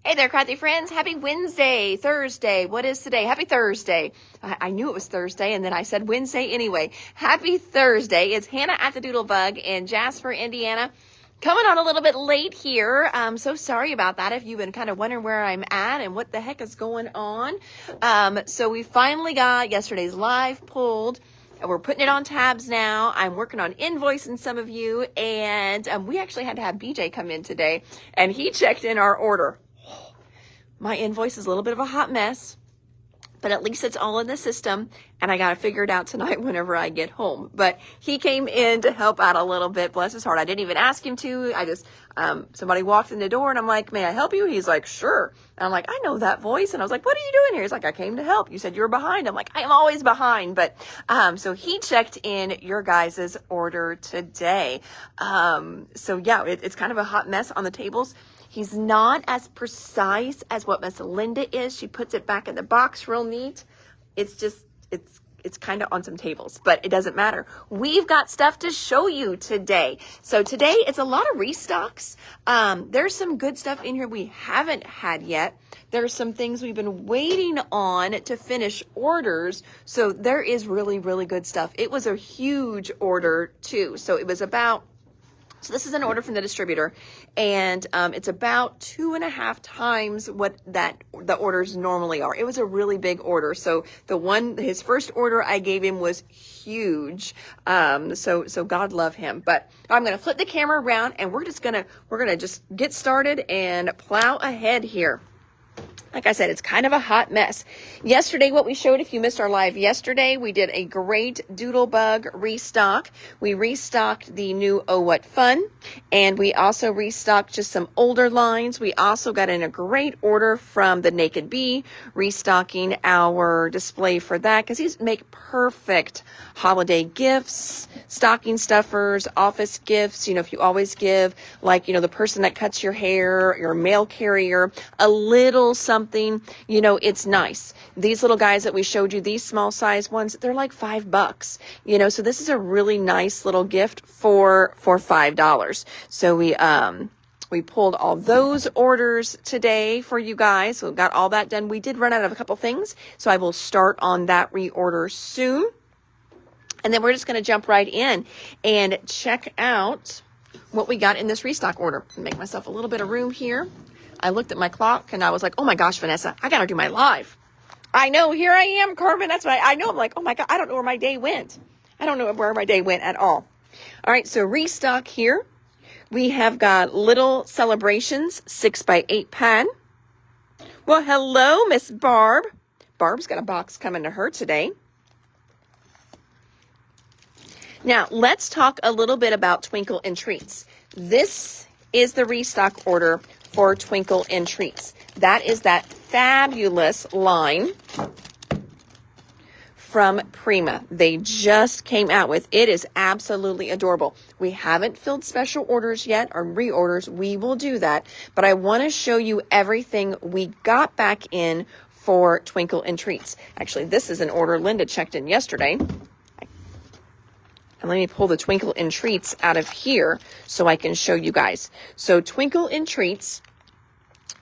Hey there, crafty friends. Happy Wednesday, Thursday. What is today? Happy Thursday. I knew it was Thursday, and then I said Wednesday anyway. Happy Thursday. It's Hannah at the Doodlebug in Jasper, Indiana. Coming on a little bit late here. I'm so sorry about that if you've been kind of wondering where I'm at and what the heck is going on. So we finally got yesterday's live pulled. We're putting it on tabs now. I'm working on invoicing some of you, and we actually had to have BJ come in today, and he checked in our order. My invoice is a little bit of a hot mess, but at least it's all in the system, and I got to figure it out tonight whenever I get home. But he came in to help out a little bit, bless his heart. I didn't even ask him to. I just, somebody walked in the door, and I'm like, may I help you? He's like, sure. And I'm like, I know that voice. And I was like, what are you doing here? He's like, I came to help. You said you were behind. I'm like, I am always behind. But so he checked in your guys' order today. So yeah, it's kind of a hot mess on the tables. He's not as precise as what Miss Linda is. She puts it back in the box real neat. It's just, it's kind of on some tables, but it doesn't matter. We've got stuff to show you today. So today it's a lot of restocks. There's some good stuff in here we haven't had yet. There's some things we've been waiting on to finish orders. So there is really, really good stuff. It was a huge order too. So it was about, so this is an order from the distributor, and it's about 2.5 times what the orders normally are. It was a really big order. So his first order I gave him was huge. So God love him. But I'm going to flip the camera around, and we're going to just get started and plow ahead here. Like I said, it's kind of a hot mess. Yesterday, what we showed, if you missed our live yesterday, we did a great Doodlebug restock. We restocked the new Oh What Fun, and we also restocked just some older lines. We also got in a great order from the Naked Bee, restocking our display for that, because these make perfect holiday gifts, stocking stuffers, office gifts. You know, if you always give, like, you know, the person that cuts your hair, your mail carrier, a little something, you know, it's nice. These little guys that we showed you, these small size ones, they're like $5, you know, so this is a really nice little gift for $5. So we pulled all those orders today for you guys. So we got all that done. We did run out of a couple things, so I will start on that reorder soon. And then we're just going to jump right in and check out what we got in this restock order. Make myself a little bit of room here. I looked at my clock and I was like, oh my gosh, Vanessa, I got to do my live. I know, here I am, Carmen. That's why I know. I'm like, oh my God, I don't know where my day went. I don't know where my day went at all. All right, so restock here. We have got Little Celebrations 6x8 pad. Well, hello, Miss Barb. Barb's got a box coming to her today. Now, let's talk a little bit about Twinkle and Treats. This is the restock order for Twinkle and Treats. That is that fabulous line from Prima. They just came out with it. Is absolutely adorable. We haven't filled special orders yet or reorders. We will do that. But I want to show you everything we got back in for Twinkle and Treats. Actually, this is an order Linda checked in yesterday. And let me pull the Twinkle and Treats out of here so I can show you guys. So Twinkle and Treats,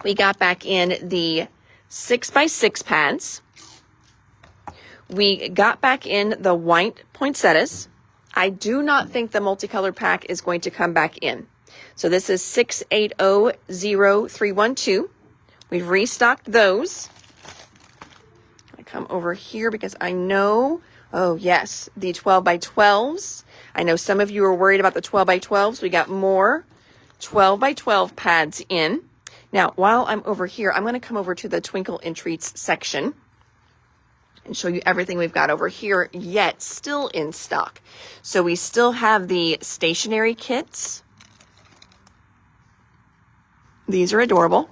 we got back in the 6x6 pads. We got back in the white poinsettias. I do not think the multicolored pack is going to come back in. So this is 680312. We've restocked those. I come over here because I know, oh yes, the 12x12s. I know some of you are worried about the 12x12s. We got more 12x12 pads in. Now, while I'm over here, I'm going to come over to the Twinkle and Treats section and show you everything we've got over here, yet still in stock. So we still have the stationery kits. These are adorable.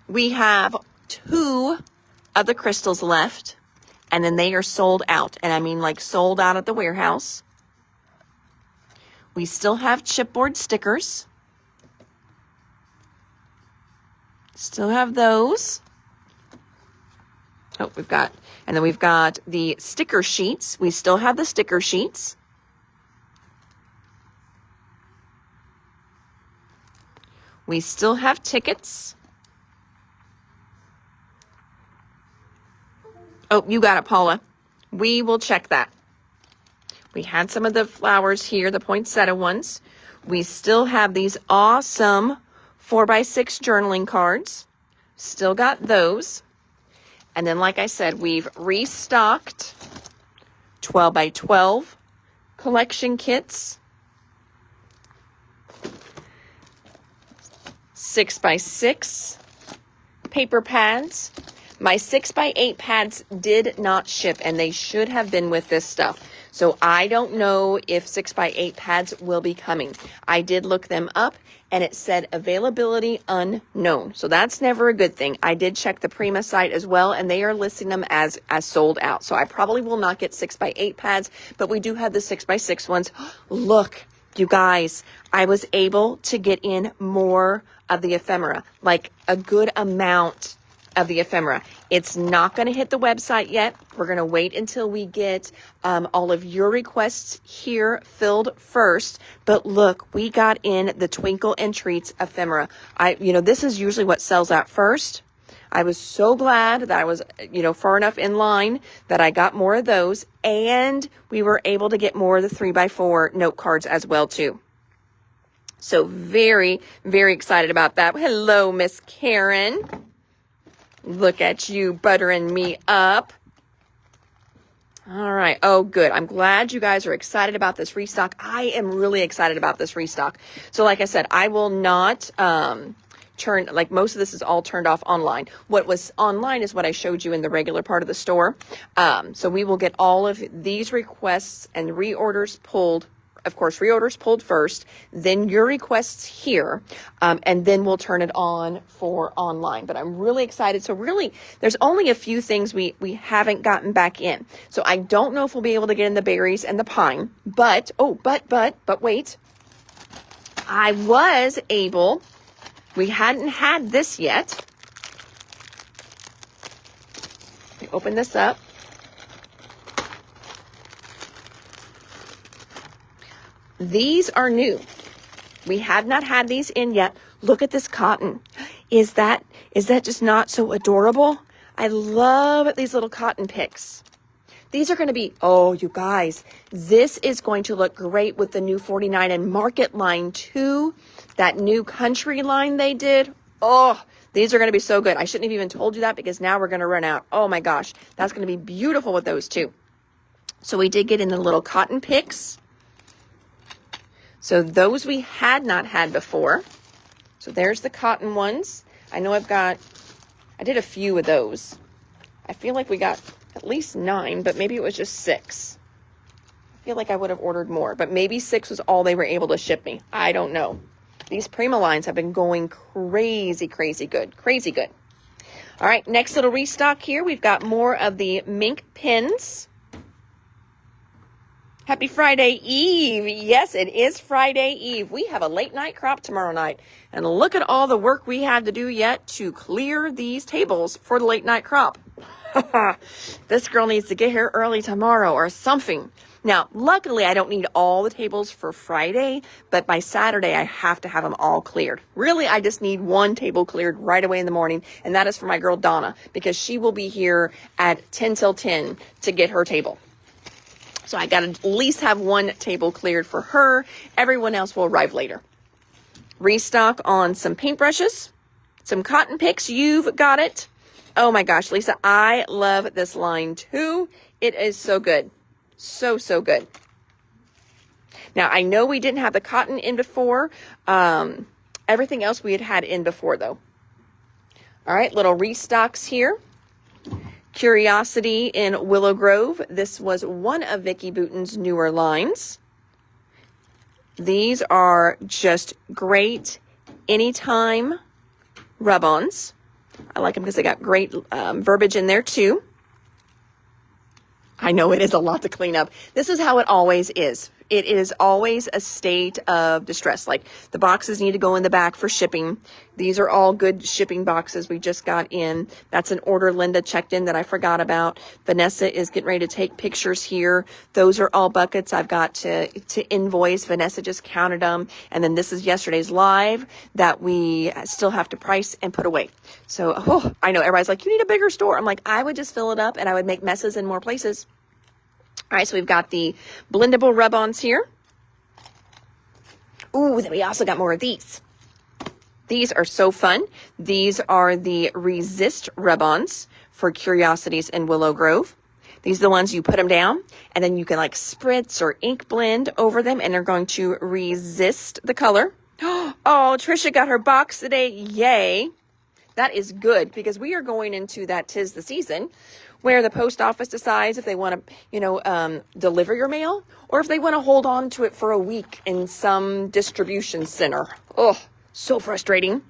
We have 2 of the crystals left, and then they are sold out. And I mean like sold out at the warehouse. We still have chipboard stickers. Still have those. Oh, we've got the sticker sheets. We still have the sticker sheets. We still have tickets. Oh, you got it, Paula. We will check that. We had some of the flowers here, the poinsettia ones. We still have these awesome 4x6 journaling cards. Still got those. And then, like I said, we've restocked 12x12 collection kits, 6x6 paper pads. My 6x8 pads did not ship, and they should have been with this stuff. So I don't know if 6x8 pads will be coming. I did look them up, and it said availability unknown. So that's never a good thing. I did check the Prima site as well, and they are listing them as sold out. So I probably will not get 6x8 pads, but we do have the 6x6 ones. Look, you guys, I was able to get in more of the ephemera, like a good amount of the ephemera. It's not going to hit the website yet. We're going to wait until we get all of your requests here filled first. But look, we got in the Twinkle and Treats ephemera. This is usually what sells out first. I was so glad that I was, far enough in line that I got more of those, and we were able to get more of the 3x4 note cards as well too. So very, very excited about that. Hello, Miss Karen. Look at you buttering me up. All right. Oh, good. I'm glad you guys are excited about this restock. I am really excited about this restock. So like I said, I will not most of this is all turned off online. What was online is what I showed you in the regular part of the store. So we will get all of these requests and reorders pulled. Of course, reorders pulled first, then your requests here, and then we'll turn it on for online. But I'm really excited. So really, there's only a few things we haven't gotten back in. So I don't know if we'll be able to get in the berries and the pine. But wait. I was able, we hadn't had this yet. Let me open this up. These are new. We have not had these in yet. Look at this cotton. Is that just not so adorable? I love these little cotton picks. These are going to be, oh, you guys, this is going to look great with the new 49 and Market line too. That new country line they did. Oh, these are going to be so good. I shouldn't have even told you that because now we're going to run out. Oh my gosh, that's going to be beautiful with those too. So we did get in the little cotton picks. So those we had not had before. So there's the cotton ones. I know I did a few of those. I feel like we got at least 9, but maybe it was just 6. I feel like I would have ordered more, but maybe 6 was all they were able to ship me. I don't know. These Prima lines have been going crazy, crazy good. Crazy good. All right, next little restock here. We've got more of the mink pins. Happy Friday Eve. Yes, it is Friday Eve. We have a late night crop tomorrow night. And look at all the work we have to do yet to clear these tables for the late night crop. This girl needs to get here early tomorrow or something. Now, luckily, I don't need all the tables for Friday, but by Saturday, I have to have them all cleared. Really, I just need one table cleared right away in the morning, and that is for my girl Donna, because she will be here at 10 till 10 to get her table. So I got to at least have one table cleared for her. Everyone else will arrive later. Restock on some paintbrushes, some cotton picks. You've got it. Oh my gosh, Lisa, I love this line too. It is so good. So, so good. Now, I know we didn't have the cotton in before. Everything else we had in before though. All right, little restocks here. Curiosity in Willow Grove. This was one of Vicki Bouton's newer lines. These are just great anytime rub-ons. I like them because they got great verbiage in there too. I know it is a lot to clean up. This is how it always is. it is always a state of distress. Like the boxes need to go in the back for shipping. These are all good shipping boxes we just got in. That's an order Linda checked in that I forgot about. Vanessa is getting ready to take pictures here. Those are all buckets I've got to invoice. Vanessa just counted them. And then this is yesterday's live that we still have to price and put away. So, I know everybody's like, you need a bigger store. I'm like, I would just fill it up and I would make messes in more places. All right, so we've got the blendable rub-ons here. Ooh, then we also got more of these. These are so fun. These are the Resist rub-ons for Curiosities in Willow Grove. These are the ones you put them down, and then you can like spritz or ink blend over them, and they're going to resist the color. Oh, Trisha got her box today. Yay. That is good, because we are going into that 'tis the season where the post office decides if they want to, deliver your mail or if they want to hold on to it for a week in some distribution center. Oh, so frustrating.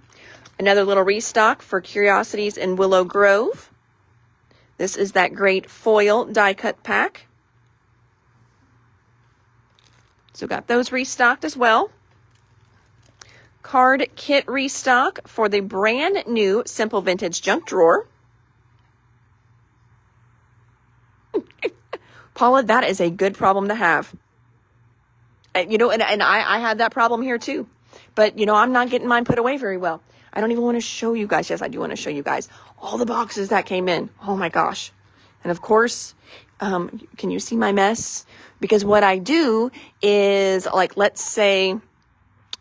Another little restock for Curiosities in Willow Grove. This is that great foil die cut pack. So got those restocked as well. Card kit restock for the brand new Simple Vintage Junk Drawer. Paula, that is a good problem to have. And I had that problem here too. But, I'm not getting mine put away very well. I don't even want to show you guys. Yes, I do want to show you guys all the boxes that came in. Oh my gosh. And of course, can you see my mess? Because what I do is, like, let's say,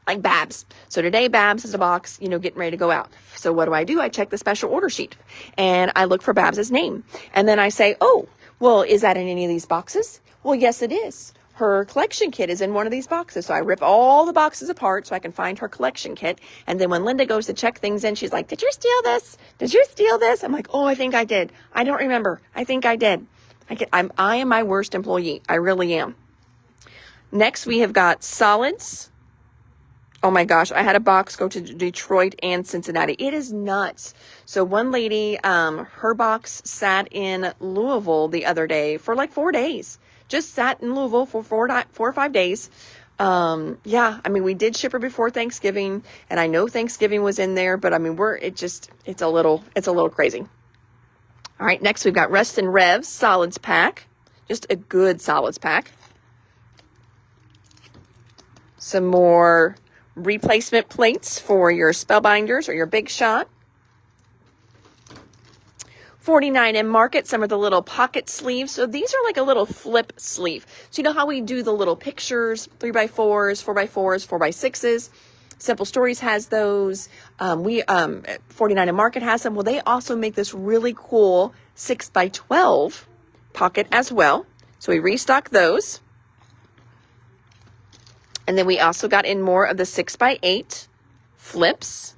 like Babs. So today Babs is a box, getting ready to go out. So what do? I check the special order sheet and I look for Babs's name. And then I say, oh, well, is that in any of these boxes? Well, yes, it is. Her collection kit is in one of these boxes. So I rip all the boxes apart so I can find her collection kit. And then when Linda goes to check things in, she's like, did you steal this? Did you steal this? I'm like, oh, I think I did. I don't remember. I think I did. I am my worst employee. I really am. Next, we have got solids. Oh my gosh, I had a box go to Detroit and Cincinnati. It is nuts. So one lady, her box sat in Louisville the other day for like 4 days. Just sat in Louisville for 4 or 5 days. We did ship her before Thanksgiving, and I know Thanksgiving was in there, but it's a little crazy. All right, next we've got Rest and Revs solids pack. Just a good solids pack. Some more replacement plates for your Spellbinders or your Big Shot. 49 in Market, some of the little pocket sleeves. So these are like a little flip sleeve. So you know how we do the little pictures, 3x4s, 4x4s, 4x6s. Simple Stories has those. 49 in Market has them. Well, they also make this really cool 6x12 pocket as well. So we restock those. And then we also got in more of the 6x8 flips.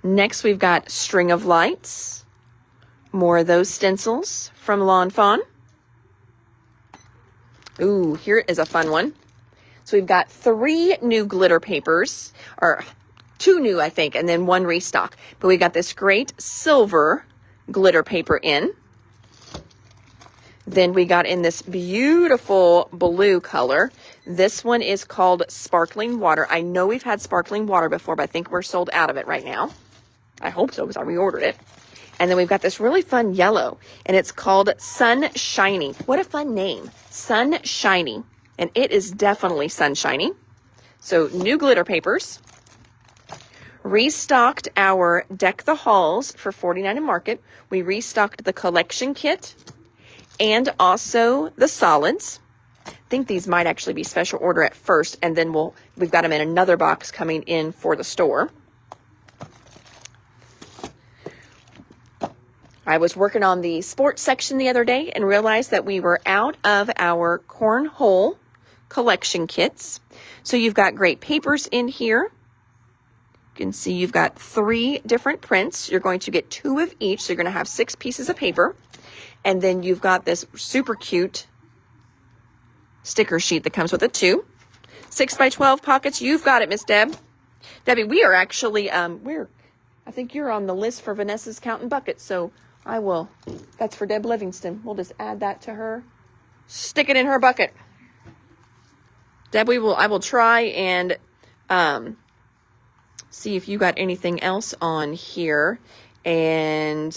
Next, we've got String of Lights. More of those stencils from Lawn Fawn. Ooh, here is a fun one. So we've got 3 new glitter papers, or 2 new, I think, and then 1 restock. But we got this great silver glitter paper in. Then we got in this beautiful blue color. This one is called Sparkling Water. I know we've had Sparkling Water before, but I think we're sold out of it right now. I hope so, because I reordered it. And then we've got this really fun yellow, and it's called Sunshiny. What a fun name. Sunshiny. And it is definitely sunshiny. So new glitter papers. Restocked our Deck the Halls for 49 in Market. We restocked the collection kit and also the solids. I think these might actually be special order at first, and then we've got them in another box coming in for the store. I was working on the sports section the other day and realized that we were out of our cornhole collection kits. So you've got great papers in here. You can see you've got 3 different prints. You're going to get 2 of each, so you're going to have 6 pieces of paper. And then you've got this super cute sticker sheet that comes with it too. 6x12 pockets. You've got it, Miss Deb. Debbie, we are actually, I think you're on the list for Vanessa's Counting Buckets. So I will. That's for Deb Livingston. We'll just add that to her. Stick it in her bucket. Deb, I will try and see if you got anything else on here. And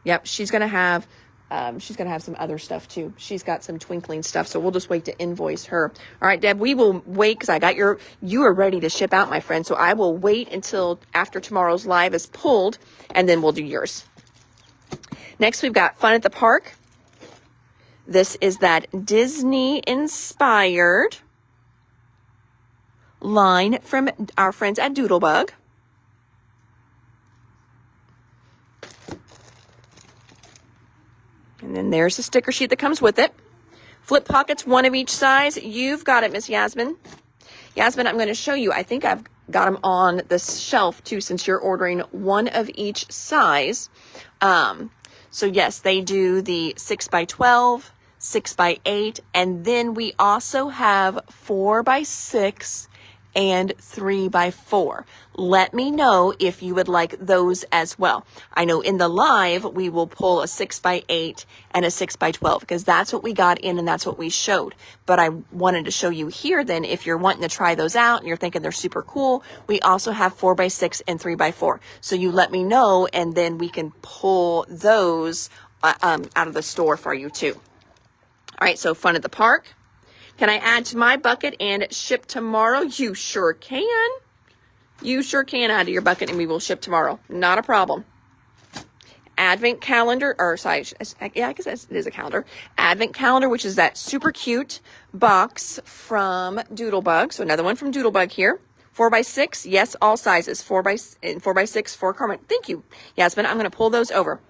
yep, she's gonna have some other stuff too. She's got some twinkling stuff, so we'll just wait to invoice her. All right, Deb, we will wait because I got you are ready to ship out, my friend. So I will wait until after tomorrow's live is pulled, and then we'll do yours. Next, we've got Fun at the Park. This is that Disney-inspired line from our friends at Doodlebug. And then there's the sticker sheet that comes with it. Flip pockets, one of each size. You've got it, Miss Yasmin. Yasmin, I'm going to show you. I think I've got them on the shelf too, since you're ordering one of each size. So yes, they do the 6x12, 6x8, and then we also have 4x6 and 3x4. Let me know if you would like those as well. I know in the live, we will pull a 6x8 and a 6x12 because that's what we got in and that's what we showed. But I wanted to show you here then, if you're wanting to try those out and you're thinking they're super cool, we also have 4x6 and 3x4. So you let me know and then we can pull those out of the store for you too. All right, so Fun at the Park. Can I add to my bucket and ship tomorrow? You sure can. You sure can add to your bucket and we will ship tomorrow. Not a problem. Advent calendar, or sorry, yeah, I guess it is a calendar. Advent calendar, which is that super cute box from Doodlebug. So another one from Doodlebug here. 4x6, yes, all sizes. 4x6 for Carmen. Thank you, Yasmin. I'm going to pull those over.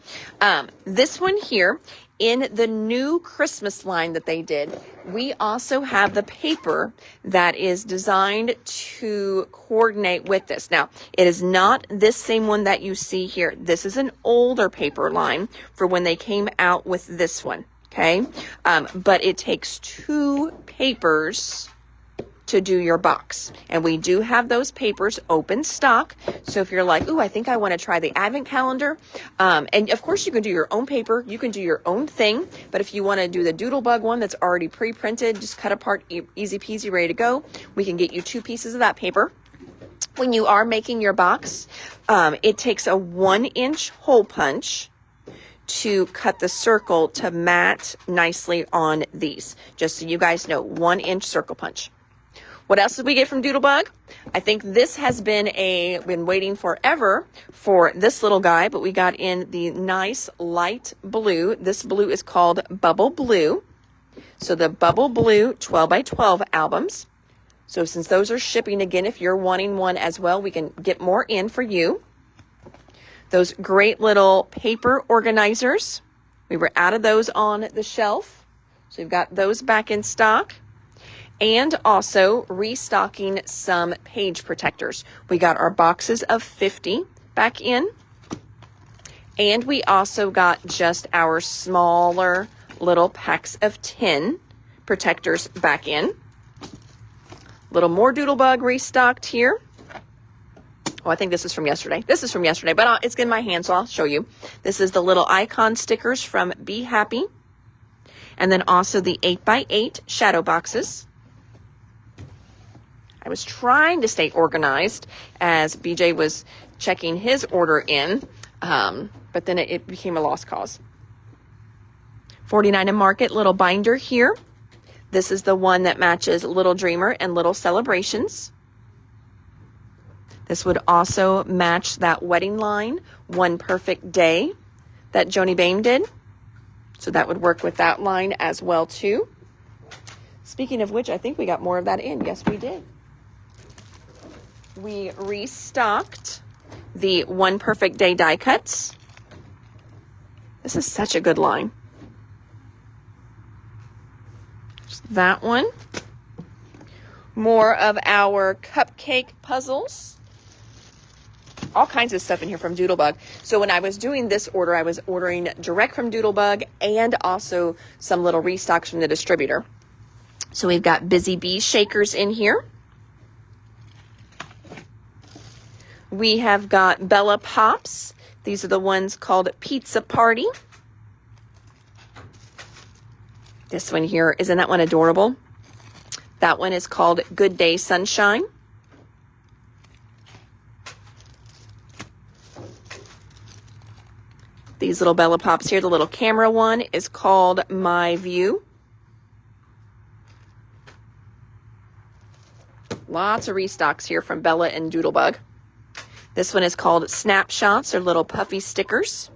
This one here, in the new Christmas line that they did, we also have the paper that is designed to coordinate with this. Now, it is not this same one that you see here. This is an older paper line for when they came out with this one, okay? But it takes 2 papers to do your box. And we do have those papers open stock. So if you're like, ooh, I think I want to try the Advent calendar. And of course you can do your own paper. You can do your own thing. But if you want to do the Doodlebug one that's already pre-printed, just cut apart, easy peasy, ready to go. We can get you 2 pieces of that paper. When you are making your box, it takes a 1-inch hole punch to cut the circle to mat nicely on these. Just so you guys know, 1-inch circle punch. What else did we get from Doodlebug? I think this has been been waiting forever for this little guy, but we got in the nice light blue. This blue is called Bubble Blue. So the Bubble Blue 12x12 albums. So since those are shipping again, if you're wanting one as well, we can get more in for you. Those great little paper organizers. We were out of those on the shelf. So we've got those back in stock. And also restocking some page protectors. We got our boxes of 50 back in. And we also got just our smaller little packs of 10 protectors back in. A little more Doodlebug restocked here. Oh, I think this is from yesterday. This is from yesterday, but it's in my hand, so I'll show you. This is the little icon stickers from Be Happy. And then also the 8x8 shadow boxes. I was trying to stay organized as BJ was checking his order in, but then it became a lost cause. 49 and Market little binder here. This is the one that matches Little Dreamer and Little Celebrations. This would also match that wedding line, One Perfect Day, that Joni Bain did. So that would work with that line as well too. Speaking of which, I think we got more of that in. Yes, we did. We restocked the One Perfect Day die cuts. This is such a good line. Just that one. More of our cupcake puzzles. All kinds of stuff in here from Doodlebug. So when I was doing this order, I was ordering direct from Doodlebug and also some little restocks from the distributor. So we've got Busy Bee shakers in here. We have got Bella Pops. These are the ones called Pizza Party. This one here, isn't that one adorable? That one is called Good Day Sunshine. These little Bella Pops here, the little camera one is called My View. Lots of restocks here from Bella and Doodlebug. This one is called Snapshots, or little puffy stickers.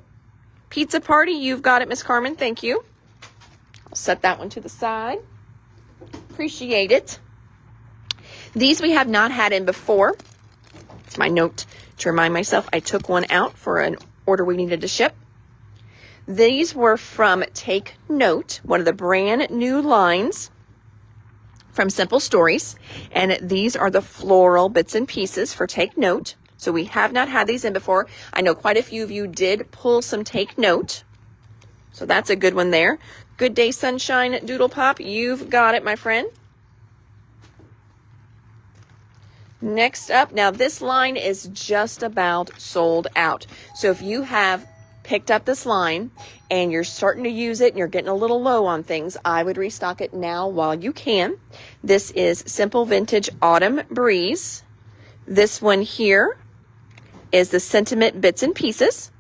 Pizza Party, you've got it, Miss Carmen. Thank you. I'll set that one to the side. Appreciate it. These we have not had in before. It's my note to remind myself I took one out for an order we needed to ship. These were from Take Note, one of the brand new lines from Simple Stories. And these are the floral bits and pieces for Take Note. So we have not had these in before. I know quite a few of you did pull some Take Note. So that's a good one there. Good Day Sunshine Doodle Pop. You've got it, my friend. Next up, now this line is just about sold out. So if you have picked up this line and you're starting to use it and you're getting a little low on things, I would restock it now while you can. This is Simple Vintage Autumn Breeze. This one here is the Sentiment Bits and Pieces.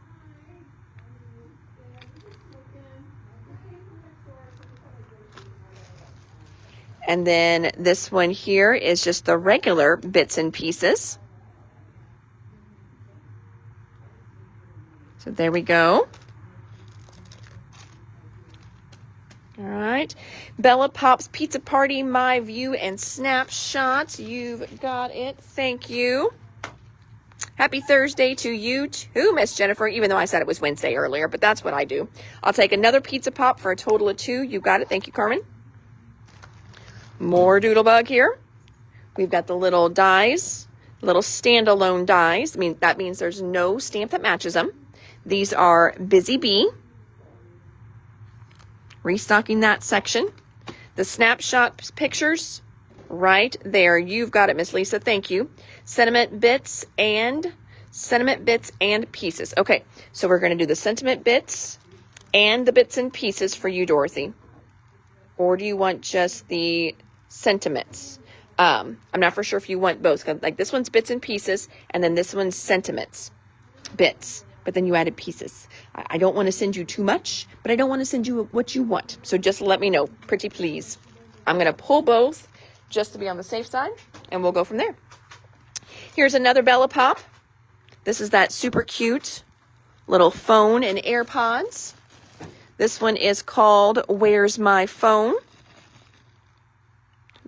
And then this one here is just the regular Bits and Pieces. So there we go. All right. Bella Pop's Pizza Party, My View, and Snapshots. You've got it. Thank you. Happy Thursday to you too, Miss Jennifer, even though I said it was Wednesday earlier, but that's what I do. I'll take another Pizza Pop for a total of 2. You got it. Thank you, Carmen. More Doodlebug here. We've got the little dies, little standalone dies. I mean, that means there's no stamp that matches them. These are Busy Bee. Restocking that section. The snapshot pictures right there. You've got it, Miss Lisa. Thank you. Sentiment bits and pieces. Okay, so we're going to do the sentiment bits and the bits and pieces for you, Dorothy. Or do you want just the sentiments? I'm not for sure if you want both. Like this one's bits and pieces, and then this one's sentiments, bits. But then you added pieces. I don't want to send you too much, but I don't want to send you what you want. So just let me know, pretty please. I'm going to pull both just to be on the safe side, and we'll go from there. Here's another Bella Pop. This is that super cute little phone and AirPods. This one is called Where's My Phone?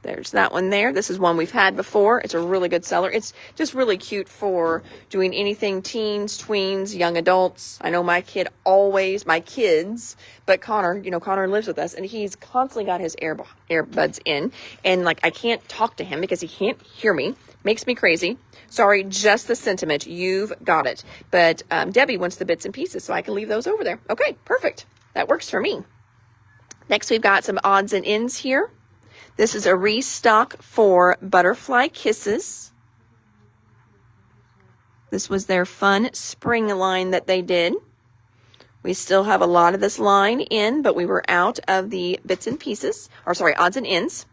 There's that one there. This is one we've had before. It's a really good seller. It's just really cute for doing anything teens, tweens, young adults. I know my kids, but Connor lives with us and he's constantly got his earbuds in. And like, I can't talk to him because he can't hear me. Makes me crazy. Sorry, just the sentiment. You've got it. But Debbie wants the bits and pieces, so I can leave those over there. Okay, perfect. That works for me. Next, we've got some odds and ends here. This is a restock for Butterfly Kisses. This was their fun spring line that they did. We still have a lot of this line in, but we were out of the bits and pieces, odds and ends.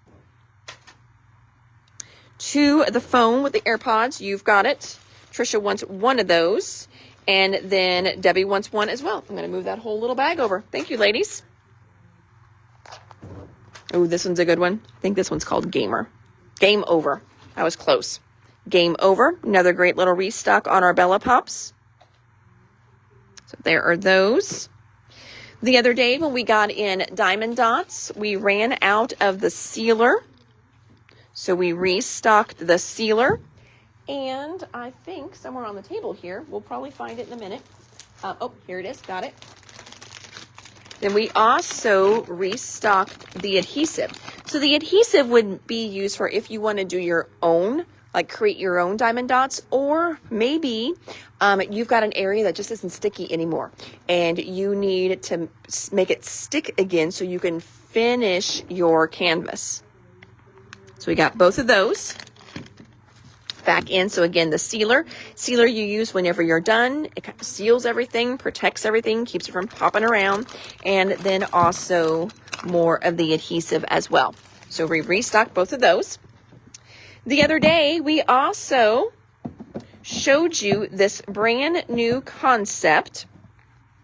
To the phone with the AirPods, you've got it. Trisha wants one of those, and then Debbie wants one as well. I'm going to move that whole little bag over. Thank you, ladies. Oh, this one's a good one. I think this one's called Gamer. Game Over. That was close. Game Over. Another great little restock on our Bella Pops. So there are those. The other day when we got in Diamond Dots, we ran out of the sealer. So we restocked the sealer. And I think somewhere on the table here, we'll probably find it in a minute. Here it is. Got it. Then we also restocked the adhesive. So the adhesive would be used for if you want to do your own, like create your own diamond dots, or maybe you've got an area that just isn't sticky anymore and you need to make it stick again so you can finish your canvas. So we got both of those. back in. So again, the sealer you use whenever you're done. It kind of seals everything, protects everything, keeps it from popping around, and then also more of the adhesive as well. So we restocked both of those. The other day, we also showed you this brand new concept.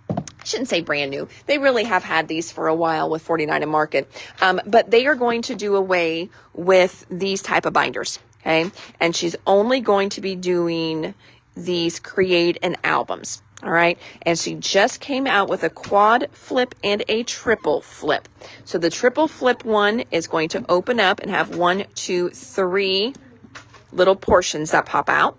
I shouldn't say brand new. They really have had these for a while with 49 and Market. But they are going to do away with these type of binders. Okay. And she's only going to be doing these create and albums. All right. And she just came out with a quad flip and a triple flip. So the triple flip one is going to open up and have 1, 2, 3 little portions that pop out.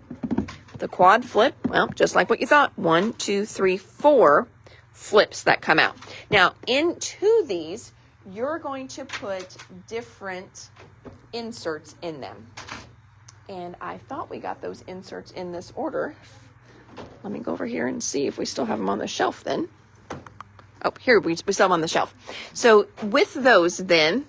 The quad flip, well, just like what you thought, 1, 2, 3, 4 flips that come out. Now, into these, you're going to put different inserts in them. And I thought we got those inserts in this order. Let me go over here and see if we still have them on the shelf then. Oh, here, we still have them on the shelf. So with those then,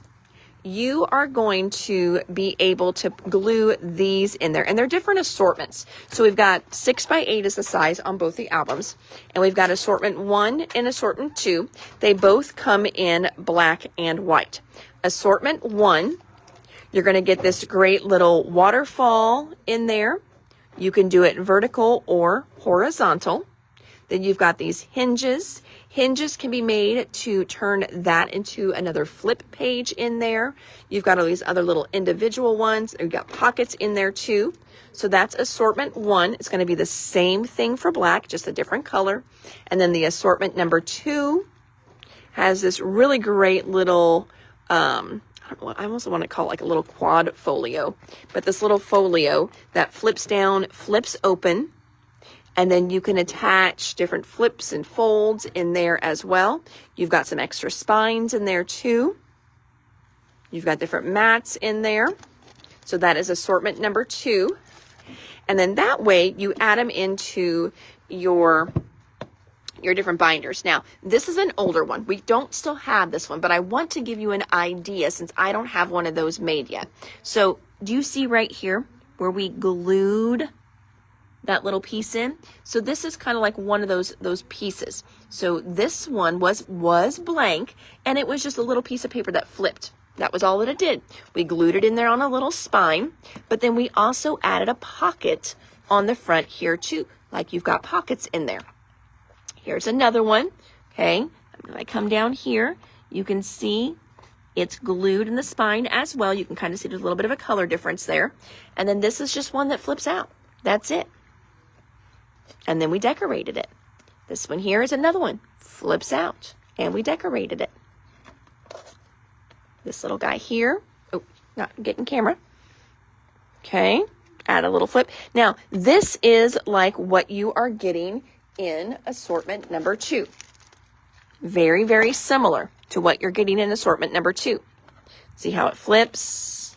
you are going to be able to glue these in there. And they're different assortments. So we've got 6x8 is the size on both the albums. And we've got assortment 1 and assortment 2. They both come in black and white. Assortment 1, you're going to get this great little waterfall in there. You can do it vertical or horizontal. Then you've got these hinges. Hinges can be made to turn that into another flip page in there. You've got all these other little individual ones. You've got pockets in there too. So that's assortment 1. It's going to be the same thing for black, just a different color. And then the assortment number 2 has this really great little, I almost want to call it like a little quad folio, but this little folio that flips down, flips open, and then you can attach different flips and folds in there as well. You've got some extra spines in there too. You've got different mats in there. So that is assortment number 2. And then that way you add them into your different binders. Now, this is an older one. We don't still have this one, but I want to give you an idea since I don't have one of those made yet. So do you see right here where we glued that little piece in? So this is kind of like one of those pieces. So this one was blank, and it was just a little piece of paper that flipped. That was all that it did. We glued it in there on a little spine, but then we also added a pocket on the front here too, like you've got pockets in there. Here's another one. Okay, when I come down here, you can see it's glued in the spine as well. You can kind of see there's a little bit of a color difference there. And then this is just one that flips out. That's it. And then we decorated it. This one here is another one. Flips out. And we decorated it. This little guy here. Oh, not getting camera. Okay. Add a little flip. Now, this is like what you are getting in assortment number 2. Very, very similar to what you're getting in assortment number 2. See how it flips,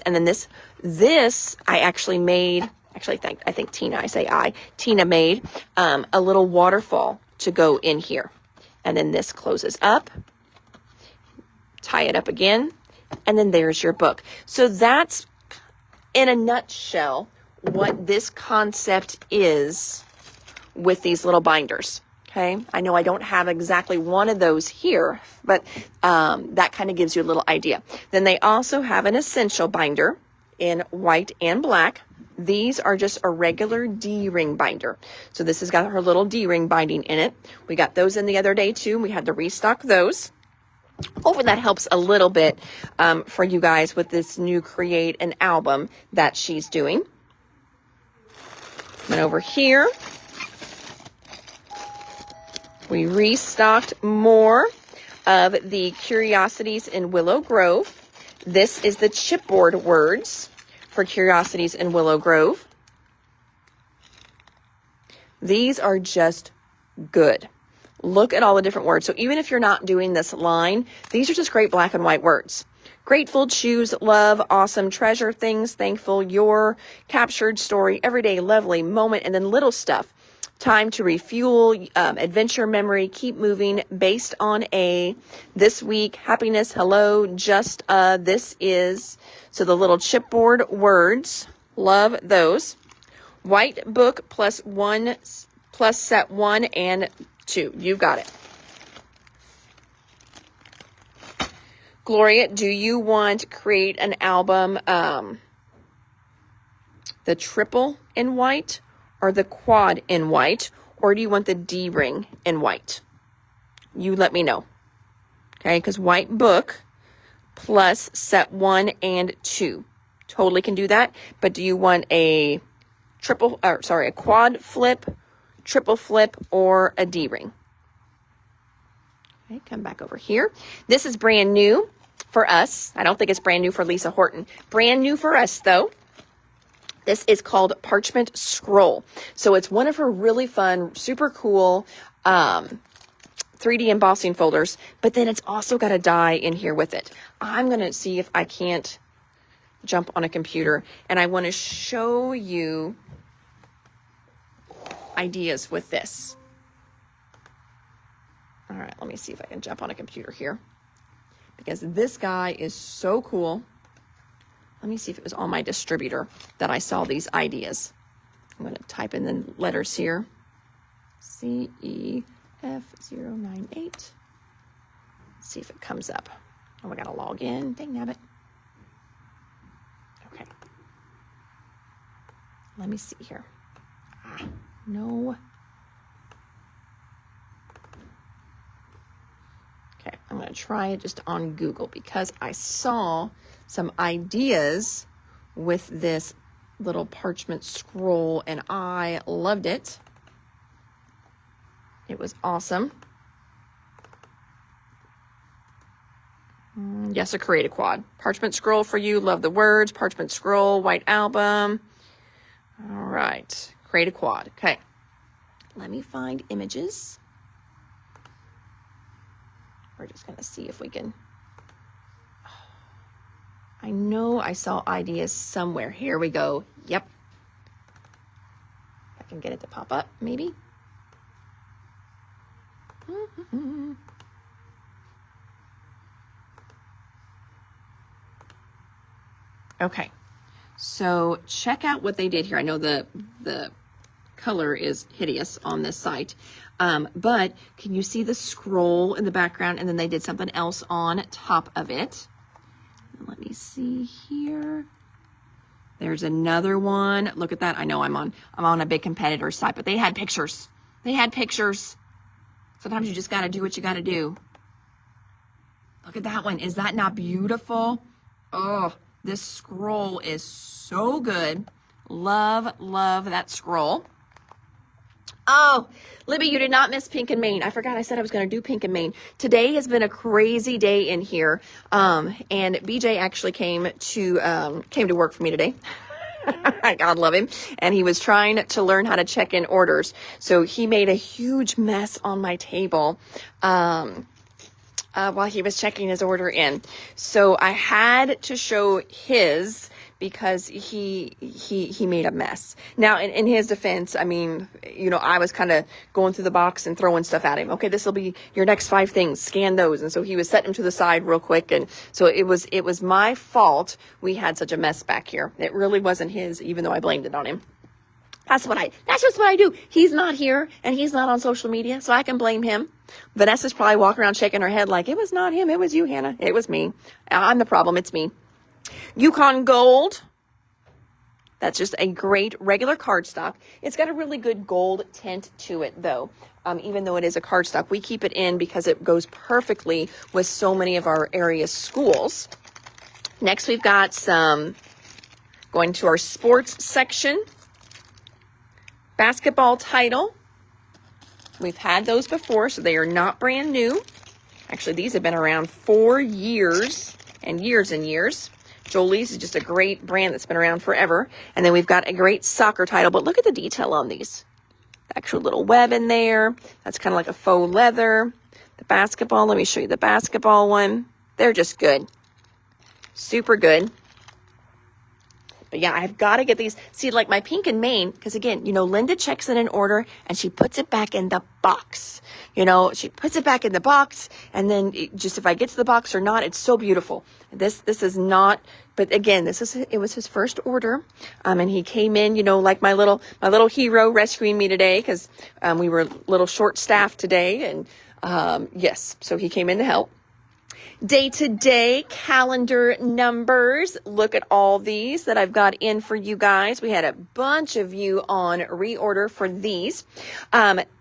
and then this I actually made. Actually, I think Tina made a little waterfall to go in here. And then this closes up, tie it up again, and then there's your book. So that's, in a nutshell, what this concept is with these little binders. Okay, I know I don't have exactly one of those here, but that kind of gives you a little idea. Then they also have an essential binder in white and black. These are just a regular D-ring binder. So this has got her little D-ring binding in it. We got those in the other day too. We had to restock those. Hopefully that helps a little bit for you guys with this new create an album that she's doing. And over here, we restocked more of the Curiosities in Willow Grove. This is the chipboard words for Curiosities in Willow Grove. These are just good. Look at all the different words. So even if you're not doing this line, these are just great black and white words. Grateful, choose, love, awesome, treasure, things, thankful, your, captured, story, everyday, lovely, moment, and then little stuff. Time to refuel, adventure, memory, keep moving, based on a, this week, happiness, hello, just, this is. So the little chipboard words Love those. White book plus set 1 and 2. You got it. Gloria, do you want to create an album, the triple in white or the quad in white, or do you want the D ring in white? You let me know. Okay, because white book plus set 1 and 2. Totally can do that. But do you want a quad flip, triple flip, or a D ring? Okay, come back over here. This is brand new for us. I don't think it's brand new for Lisa Horton. Brand new for us, though. This is called Parchment Scroll. So it's one of her really fun, super cool 3D embossing folders, but then it's also got a die in here with it. I'm going to see if I can't jump on a computer, and I want to show you ideas with this. All right, let me see if I can jump on a computer here, because this guy is so cool. Let me see if it was on my distributor that I saw these ideas. I'm going to type in the letters here. CEF098. See if it comes up. Oh, I got to log in. Dang nabbit. Okay. Let me see here. No. Okay, I'm going to try it just on Google because I saw some ideas with this little parchment scroll and I loved it. It was awesome. Yes, a create a quad. Parchment scroll for you. Love the words. Parchment scroll, white album. All right. Create a quad. Okay. Let me find images. We're just going to see if we can. I know I saw ideas somewhere. Here we go. Yep. I can get it to pop up, maybe. Okay. So check out what they did here. I know the color is hideous on this site. But can you see the scroll in the background? And then they did something else on top of it. Let me see here. There's another one. Look at that. I know I'm on a big competitor site, but they had pictures. They had pictures. Sometimes you just got to do what you got to do. Look at that one. Is that not beautiful? Oh, this scroll is so good. Love, love that scroll. Oh, Libby, you did not miss Pink and Main. I forgot I said I was going to do Pink and Main. Today has been a crazy day in here. And BJ actually came to work for me today. God love him. And he was trying to learn how to check in orders. So he made a huge mess on my table, while he was checking his order in. So I had to show his because he made a mess. Now, in his defense, I mean, you know, I was kind of going through the box and throwing stuff at him. Okay, this will be your next 5 things. Scan those. And so he was setting them to the side real quick. And so it was my fault we had such a mess back here. It really wasn't his, even though I blamed it on him. That's just what I do. He's not here and he's not on social media, so I can blame him. Vanessa's probably walking around shaking her head like, it was not him. It was you, Hannah. It was me. I'm the problem. It's me. Yukon Gold. That's just a great regular cardstock. It's got a really good gold tint to it, though. Even though it is a cardstock, we keep it in because it goes perfectly with so many of our area schools. Next, we've got some, going to our sports section. Basketball title. We've had those before, so they are not brand new. Actually, these have been around for years and years and years. Jolie's is just a great brand that's been around forever. And then we've got a great soccer title, but look at the detail on these. The actual little web in there. That's kind of like a faux leather. The basketball, let me show you the basketball one. They're just good. Super good. But yeah, I've got to get these. See, like my Pink and Main, because again, you know, Linda checks in an order and she puts it back in the box. You know, she puts it back in the box, and then just if I get to the box or not, it's so beautiful. This is not But again, it was his first order. And he came in, like my little hero rescuing me today because we were a little short staffed today. And yes, so he came in to help. Day-to-day calendar numbers. Look at all these that I've got in for you guys. We had a bunch of you on reorder for these.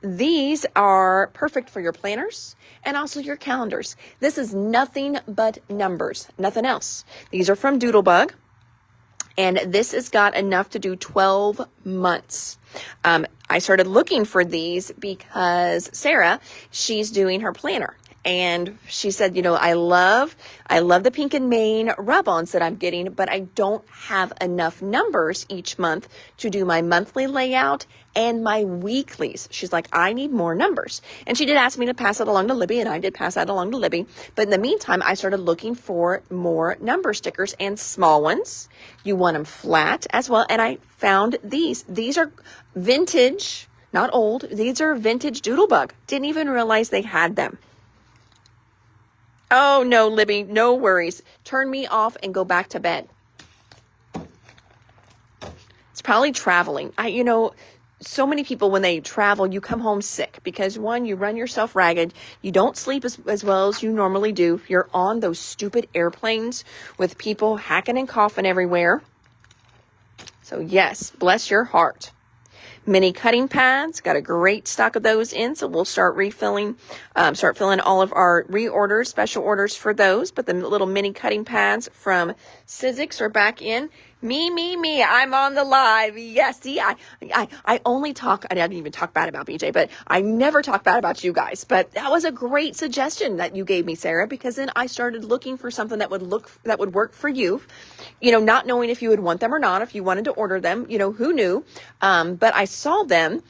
These are perfect for your planners and also your calendars. This is nothing but numbers, nothing else. These are from Doodlebug, and this has got enough to do 12 months. I started looking for these because Sarah, she's doing her planner. And she said, I love the Pink and Main rub-ons that I'm getting, but I don't have enough numbers each month to do my monthly layout and my weeklies. She's like, I need more numbers. And she did ask me to pass it along to Libby, and I did pass that along to Libby. But in the meantime, I started looking for more number stickers and small ones. You want them flat as well. And I found these. These are vintage, not old. These are vintage Doodlebug. Didn't even realize they had them. Oh, no, Libby, no worries. Turn me off and go back to bed. It's probably traveling. So many people, when they travel, you come home sick because, one, you run yourself ragged. You don't sleep as well as you normally do. You're on those stupid airplanes with people hacking and coughing everywhere. So, yes, bless your heart. Mini cutting pads, got a great stock of those in, so we'll start filling all of our reorders, special orders for those. But the little mini cutting pads from Sizzix are back in. Me, I'm on the live. Yes, see, I only talk, I didn't even talk bad about BJ, but I never talk bad about you guys. But that was a great suggestion that you gave me, Sarah, because then I started looking for something that would work for you, not knowing if you would want them or not, if you wanted to order them, who knew? But I saw them,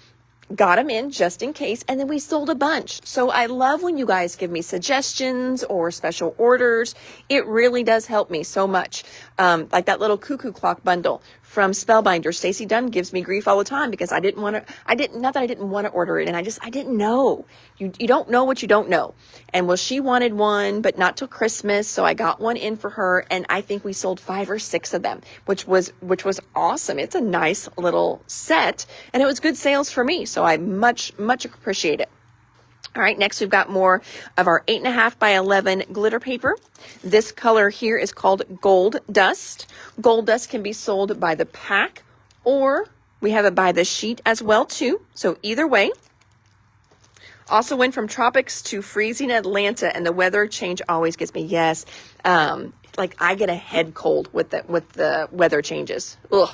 got them in just in case, and then we sold a bunch. So I love when you guys give me suggestions or special orders. It really does help me so much. Like that little cuckoo clock bundle from Spellbinder. Stacey Dunn gives me grief all the time because not that I didn't want to order it, and I didn't know. You don't know what you don't know. And well, she wanted one, but not till Christmas, so I got one in for her, and I think we sold 5 or 6 of them, which was awesome. It's a nice little set, and it was good sales for me, so I much appreciate it. All right, next we've got more of our 8.5 by 11 glitter paper. This color here is called Gold Dust. Gold Dust can be sold by the pack, or we have it by the sheet as well too. So either way. Also went from tropics to freezing Atlanta, and the weather change always gets me. Yes, like I get a head cold with the weather changes. Ugh.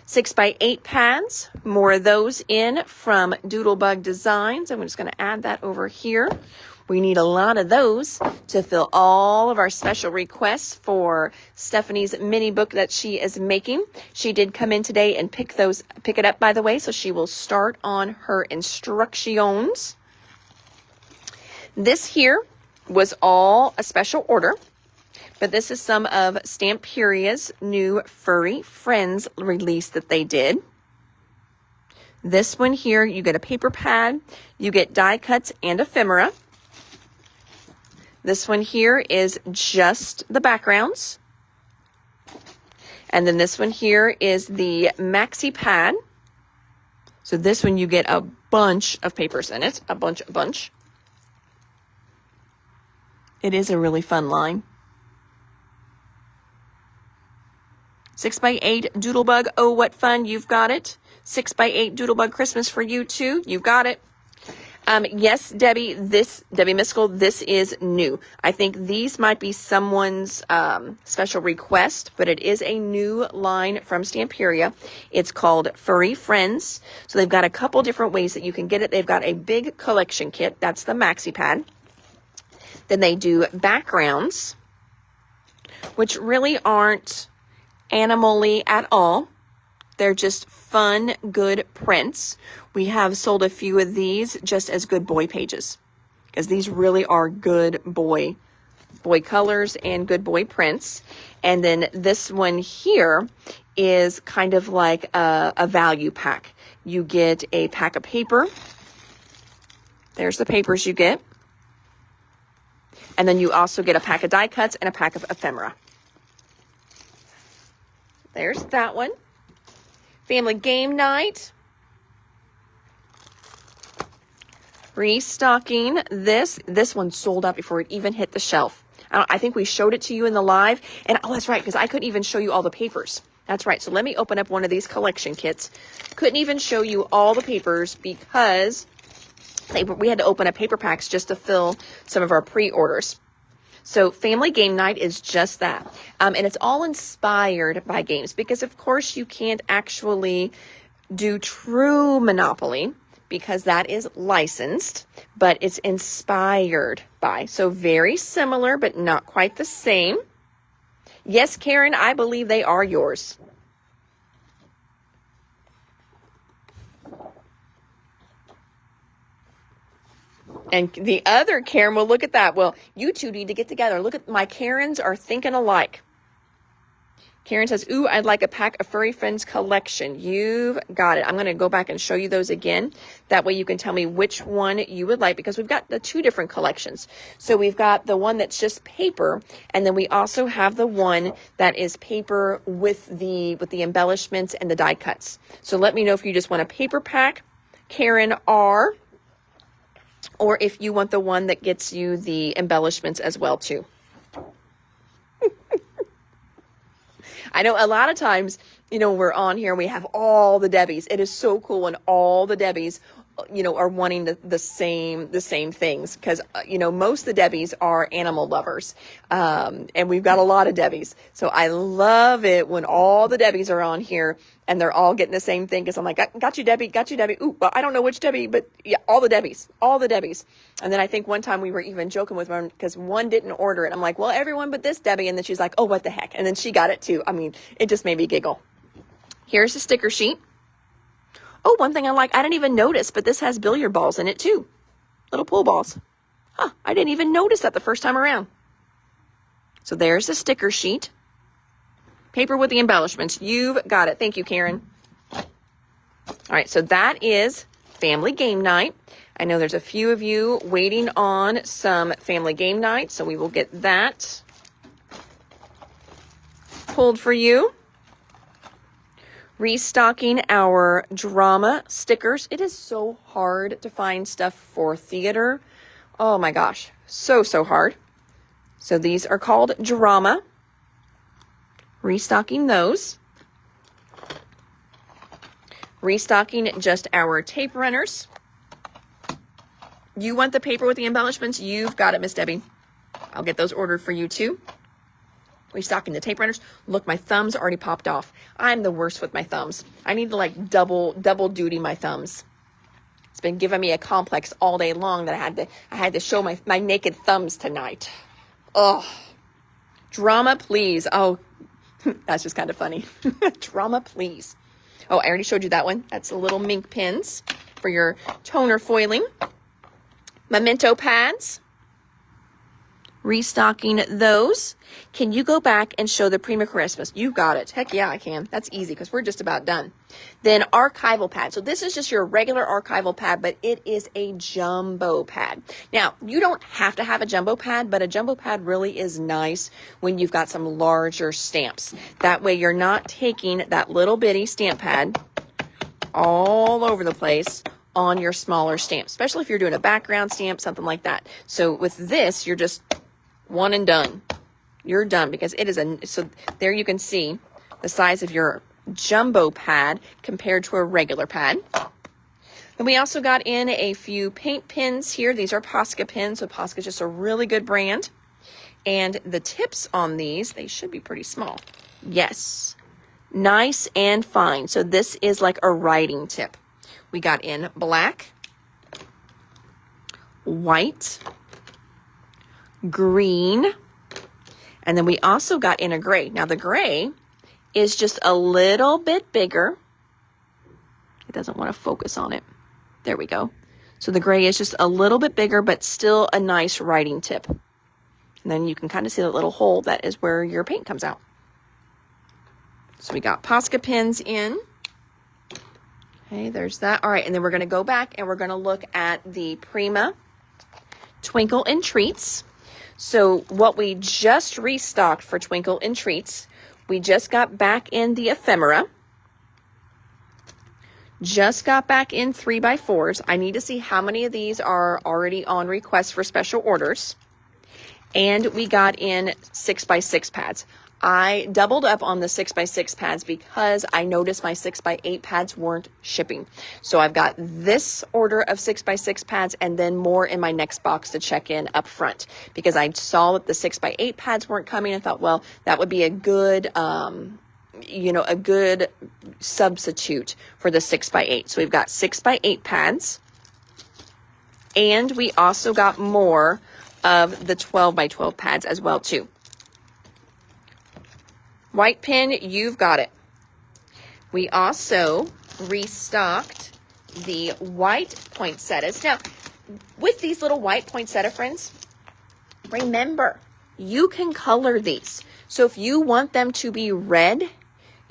6x8 pads, more of those in from Doodlebug Designs. I'm just going to add that over here. We need a lot of those to fill all of our special requests for Stephanie's mini book that she is making. She did come in today and pick it up, by the way, so she will start on her instructions. This here was all a special order. But this is some of Stamperia's new Furry Friends release that they did. This one here, you get a paper pad, you get die cuts and ephemera. This one here is just the backgrounds. And then this one here is the maxi pad. So this one you get a bunch of papers in it, a bunch. It is a really fun line. 6x8 Doodlebug, oh what fun, you've got it. 6x8 Doodlebug Christmas for you too, you've got it. Yes, Debbie Miskell, this is new. I think these might be someone's special request, but it is a new line from Stamperia. It's called Furry Friends. So they've got a couple different ways that you can get it. They've got a big collection kit, that's the maxi pad. Then they do backgrounds, which really aren't animal-y at all. They're just fun, good prints. We have sold a few of these just as good boy pages because these really are good boy colors and good boy prints. And then this one here is kind of like a value pack. You get a pack of paper. There's the papers you get. And then you also get a pack of die cuts and a pack of ephemera. There's that one. Family Game Night. Restocking this. This one sold out before it even hit the shelf. I think we showed it to you in the live. And oh, that's right, because I couldn't even show you all the papers. That's right. So let me open up one of these collection kits. Couldn't even show you all the papers because we had to open up paper packs just to fill some of our pre-orders. So Family Game Night is just that. And it's all inspired by games because, of course, you can't actually do true Monopoly because that is licensed, but it's inspired by. So very similar, but not quite the same. Yes, Karen, I believe they are yours. And the other Karen, well, look at that. Well, you two need to get together. Look at my Karens are thinking alike. Karen says, ooh, I'd like a pack of Furry Friends collection. You've got it. I'm going to go back and show you those again. That way you can tell me which one you would like because we've got the two different collections. So we've got the one that's just paper, and then we also have the one that is paper with the embellishments and the die cuts. So let me know if you just want a paper pack, Karen R, or if you want the one that gets you the embellishments as well too. I know a lot of times, we're on here and we have all the Debbies. It is so cool when all the Debbies, are wanting the same things because, most of the Debbies are animal lovers. And we've got a lot of Debbies. So I love it when all the Debbies are on here and they're all getting the same thing because I'm like, got you, Debbie. Ooh, well, I don't know which Debbie, but yeah, all the Debbies. And then I think one time we were even joking with one because one didn't order it. I'm like, well, everyone but this Debbie. And then she's like, oh, what the heck? And then she got it too. I mean, it just made me giggle. Here's the sticker sheet. Oh, one thing I didn't even notice, but this has billiard balls in it too. Little pool balls. Huh, I didn't even notice that the first time around. So there's the sticker sheet. Paper with the embellishments. You've got it. Thank you, Karen. All right, so that is Family Game Night. I know there's a few of you waiting on some Family Game Night, so we will get that pulled for you. Restocking our drama stickers. It is so hard to find stuff for theater. Oh my gosh, so hard. So these are called drama. Restocking those. Restocking just our tape runners. You want the paper with the embellishments? You've got it, Miss Debbie. I'll get those ordered for you too. Restocking the tape runners. Look, my thumbs already popped off. I'm the worst with my thumbs. I need to double duty my thumbs. It's been giving me a complex all day long that I had to show my naked thumbs tonight. Oh, drama, please. Oh, that's just kind of funny. Drama, please. Oh, I already showed you that one. That's the little mink pins for your toner foiling. Memento pads. Restocking those. Can you go back and show the Prima Christmas? You got it. Heck yeah, I can. That's easy because we're just about done. Then archival pad. So this is just your regular archival pad, but it is a jumbo pad. Now, you don't have to have a jumbo pad, but a jumbo pad really is nice when you've got some larger stamps. That way you're not taking that little bitty stamp pad all over the place on your smaller stamps, especially if you're doing a background stamp, something like that. So with this, you're just one and done. You're done because it is so there you can see the size of your jumbo pad compared to a regular pad. Then we also got in a few paint pins here. These are Posca pins, so Posca is just a really good brand. And the tips on these, they should be pretty small. Yes, nice and fine. So this is like a writing tip. We got in black, white, green, and then we also got in a gray. Now the gray is just a little bit bigger. It doesn't want to focus on it. There we go. So the gray is just a little bit bigger, but still a nice writing tip. And then you can kind of see the little hole that is where your paint comes out. So we got Posca pins in. Okay, there's that. All right, and then we're going to go back and we're going to look at the Prima Twinkle and Treats. So what we just restocked for Twinkle and Treats We just got back in the ephemera. Just got back in 3x4s. I need to see how many of these are already on request for special orders. And we got in 6x6 pads. I doubled up on the 6x6 pads because I noticed my 6x8 pads weren't shipping. So I've got this order of 6x6 pads and then more in my next box to check in up front because I saw that the 6x8 pads weren't coming. I thought, well, that would be a good, a good substitute for the 6x8. So we've got 6x8 pads, and we also got more of the 12x12 pads as well too. White pin, you've got it. We also restocked the white poinsettias. Now, with these little white poinsettia friends, remember, you can color these. So if you want them to be red,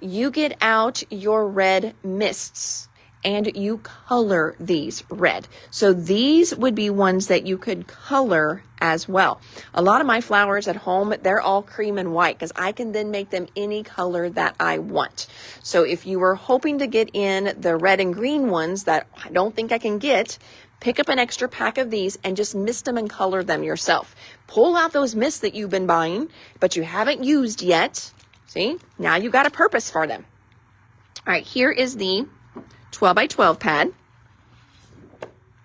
you get out your red mists and you color these red. So these would be ones that you could color as well. A lot of my flowers at home, they're all cream and white because I can then make them any color that I want. So if you were hoping to get in the red and green ones that I don't think I can get, pick up an extra pack of these and just mist them and color them yourself. Pull out those mists that you've been buying, but you haven't used yet. See, now you got a purpose for them. All right, here is the 12x12 pad.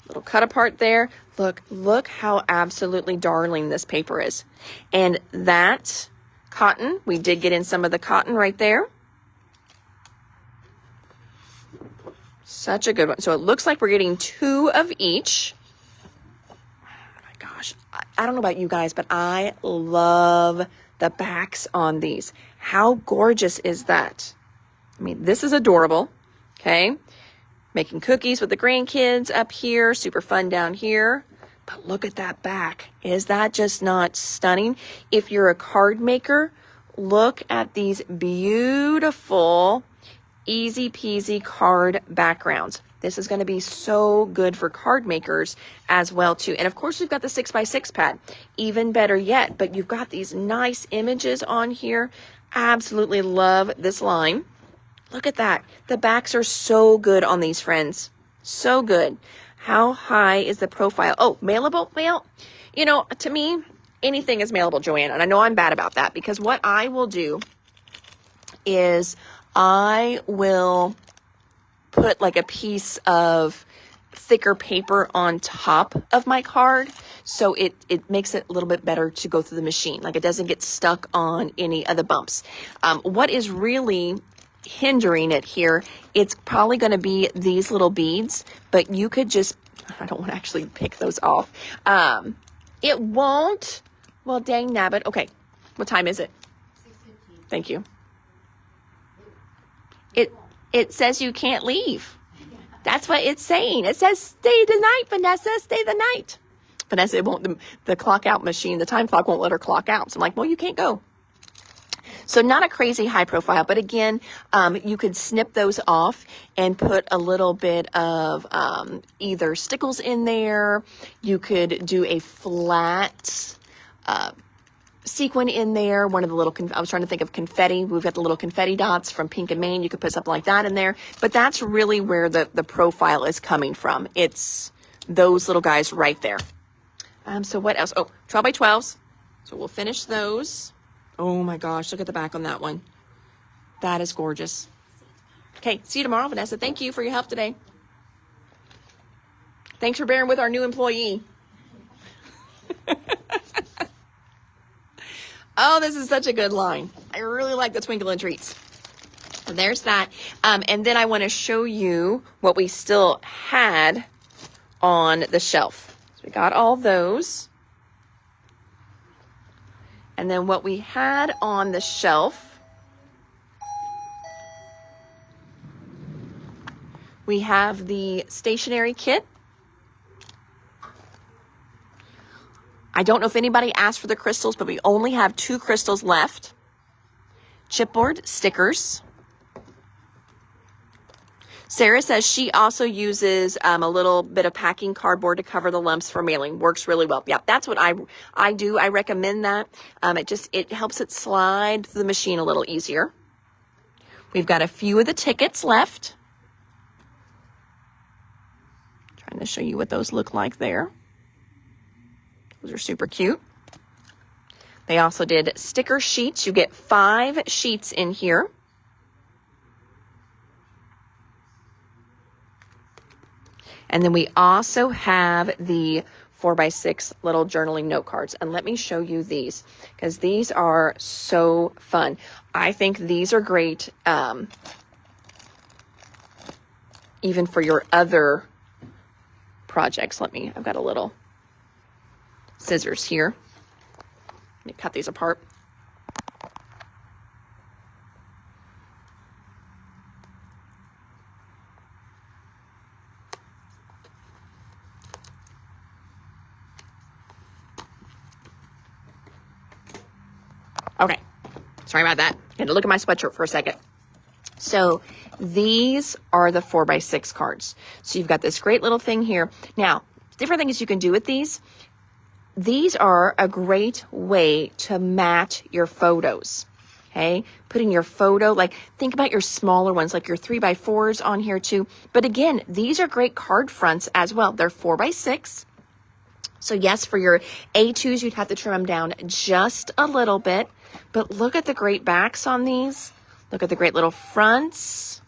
Little cut apart there. Look how absolutely darling this paper is. And that cotton, we did get in some of the cotton right there. Such a good one. So it looks like we're getting 2 of each. Oh my gosh. I don't know about you guys, but I love the backs on these. How gorgeous is that? I mean, this is adorable. Okay. Making cookies with the grandkids up here. Super fun down here. But look at that back. Is that just not stunning? If you're a card maker, look at these beautiful, easy peasy card backgrounds. This is going to be so good for card makers as well too. And of course we've got the 6x6 pad, even better yet, but you've got these nice images on here. Absolutely love this line. Look at that. The backs are so good on these, friends. So good. How high is the profile? Oh, mailable? Well, to me, anything is mailable, Joanne. And I know I'm bad about that because what I will do is I will put like a piece of thicker paper on top of my card so it makes it a little bit better to go through the machine. Like it doesn't get stuck on any of the bumps. What is really hindering it here, it's probably going to be these little beads, but you could just, I don't want to actually pick those off. It won't, well, dang nabbit. Okay, what time is it? 6:15. Thank you. It says you can't leave. That's what it's saying. It says stay the night, Vanessa, stay the night. Vanessa, it won't, the clock out machine, the time clock won't let her clock out. So I'm like, well, you can't go. So not a crazy high profile, but again, you could snip those off and put a little bit of either stickles in there. You could do a flat sequin in there. One of the little, I was trying to think of confetti. We've got the little confetti dots from Pink and Maine. You could put something like that in there, but that's really where the profile is coming from. It's those little guys right there. So what else? Oh, 12x12s. So we'll finish those. Oh my gosh, look at the back on that one. That is gorgeous. Okay, see you tomorrow, Vanessa. Thank you for your help today. Thanks for bearing with our new employee. Oh, this is such a good line. I really like the Twinkle and Treats. And there's that. And then I want to show you what we still had on the shelf. So we got all those. And then what we had on the shelf, we have the stationery kit. I don't know if anybody asked for the crystals, but we only have 2 crystals left. Chipboard stickers. Sarah says she also uses a little bit of packing cardboard to cover the lumps for mailing. Works really well. Yeah, that's what I do. I recommend that. It helps it slide through the machine a little easier. We've got a few of the tickets left. Trying to show you what those look like there. Those are super cute. They also did sticker sheets. You get 5 sheets in here. And then we also have the 4x6 little journaling note cards. And let me show you these, because these are so fun. I think these are great even for your other projects. I've got a little scissors here. Let me cut these apart. Okay, sorry about that. I had to look at my sweatshirt for a second. So these are the 4x6 cards. So you've got this great little thing here. Now, different things you can do with these. These are a great way to match your photos. Okay, putting your photo, like think about your smaller ones, like your 3x4s on here too. But again, these are great card fronts as well. They're 4x6. So yes, for your A2s, you'd have to trim them down just a little bit. But look at the great backs on these. Look at the great little fronts.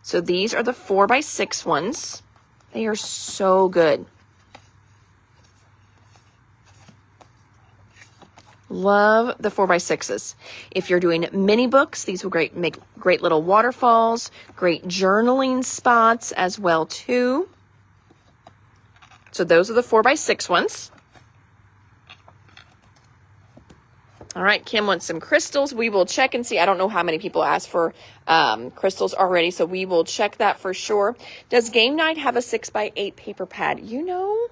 So these are the 4x6 ones. They are so good. Love the 4x6s. If you're doing mini books, these will make great little waterfalls, great journaling spots as well too. So those are the 4x6 ones. All right, Kim wants some crystals. We will check and see. I don't know how many people asked for crystals already, so we will check that for sure. Does Game Night have a 6x8 paper pad? You know,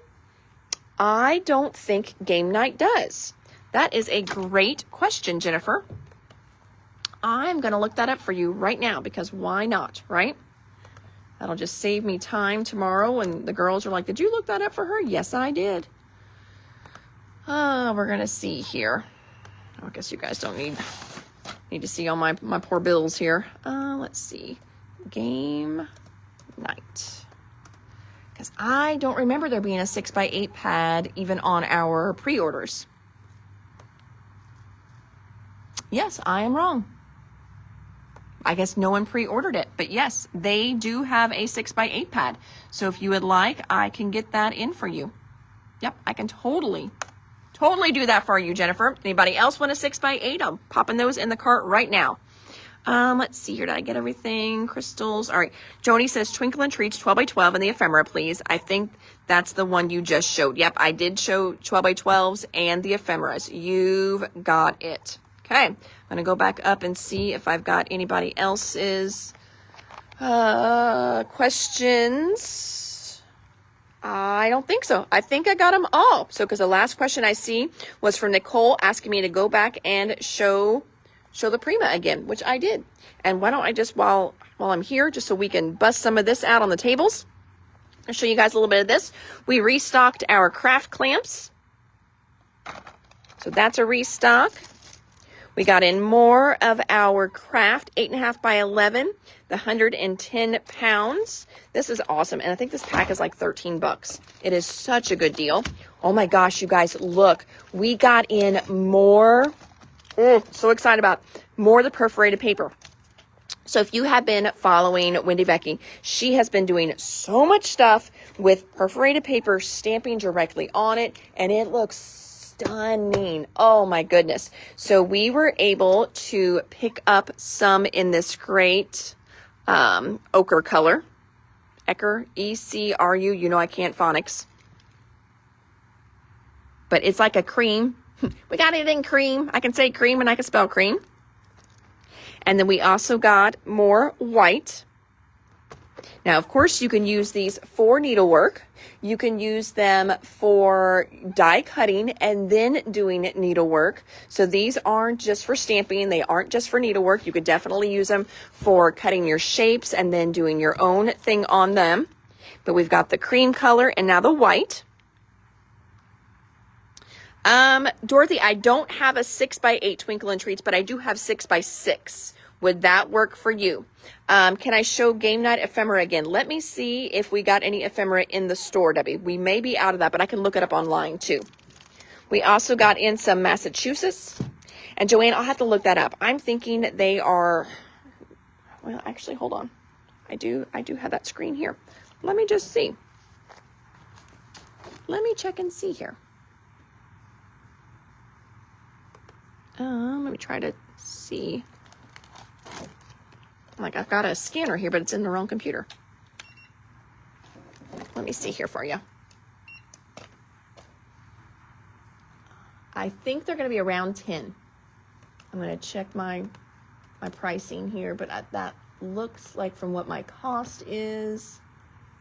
I don't think Game Night does. That is a great question, Jennifer. I'm going to look that up for you right now, because why not, right? That'll just save me time tomorrow, and the girls are like, did you look that up for her? Yes, I did. We're going to see here. I guess you guys don't need to see all my poor bills here. Let's see. Game Night. Because I don't remember there being a 6x8 pad even on our pre-orders. Yes, I am wrong. I guess no one pre-ordered it, but yes, they do have a 6x8 pad. So if you would like, I can get that in for you. Yep, I can totally do that for you, Jennifer. Anybody else want a 6x8? I'm popping those in the cart right now. Let's see here. Did I get everything? Crystals. All right. Joni says Twinkle and Treats 12x12 and the ephemera, please. I think that's the one you just showed. Yep, I did show 12x12s and the ephemeras. You've got it. Okay, I'm going to go back up and see if I've got anybody else's questions. I don't think so. I think I got them all. So, because the last question I see was from Nicole asking me to go back and show the Prima again, which I did. And why don't I just, while I'm here, just so we can bust some of this out on the tables, I'll show you guys a little bit of this. We restocked our craft clamps. So that's a restock. We got in more of our craft 8.5 by 11, the 110 pounds. This is awesome. And I think this pack is like $13. It is such a good deal. Oh my gosh, you guys, look, we got in more. So excited about more of the perforated paper. So if you have been following Wendy Becky, she has been doing so much stuff with perforated paper, stamping directly on it, and it looks stunning. Oh my goodness. So we were able to pick up some in this great ochre color. Ecru, E-C-R-U. You know I can't phonics. But it's like a cream. We got it in cream. I can say cream and I can spell cream. And then we also got more white. Now, of course, you can use these for needlework. You can use them for die cutting and then doing needlework. So these aren't just for stamping. They aren't just for needlework. You could definitely use them for cutting your shapes and then doing your own thing on them. But we've got the cream color and now the white. Dorothy, I don't have a 6x8 Twinkle and Treats, but I do have 6x6. Would that work for you? Can I show Game Night ephemera again? Let me see if we got any ephemera in the store, Debbie. We may be out of that, but I can look it up online too. We also got in some Massachusetts. And Joanne, I'll have to look that up. I'm thinking they are, well, actually, hold on. I do have that screen here. Let me just see. Let me check and see here. Let me try to see. Like, I've got a scanner here, but it's in the wrong computer. Let me see here for you. I think they're going to be around 10. I'm going to check my pricing here, but that looks like from what my cost is,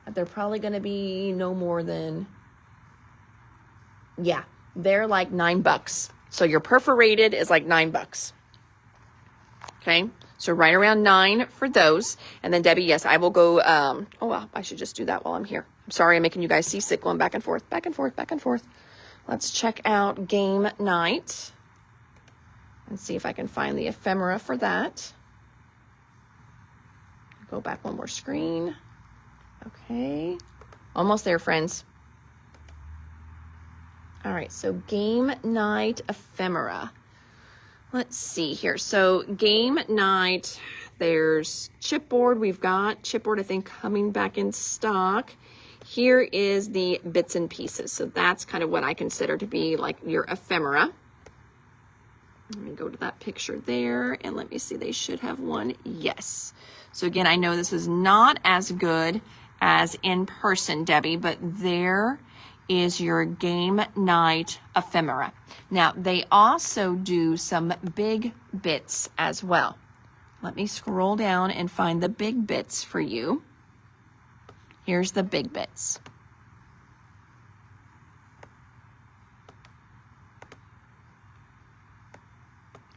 that they're probably going to be no more than, yeah, they're like $9. So your perforated is like $9. Okay, so right around 9 for those. And then Debbie, yes, I will go, oh, well, I should just do that while I'm here. I'm sorry, I'm making you guys seasick going back and forth, back and forth, back and forth. Let's check out Game Night and see if I can find the ephemera for that. Go back one more screen. Okay, almost there, friends. All right, so Game Night ephemera. Let's see here. So Game Night, there's chipboard. We've got chipboard, I think, coming back in stock. Here is the bits and pieces. So that's kind of what I consider to be like your ephemera. Let me go to that picture there and let me see. They should have one. Yes. So again, I know this is not as good as in person, Debbie, but there is your Game Night ephemera. Now, they also do some big bits as well. Let me scroll down and find the big bits for you. Here's the big bits.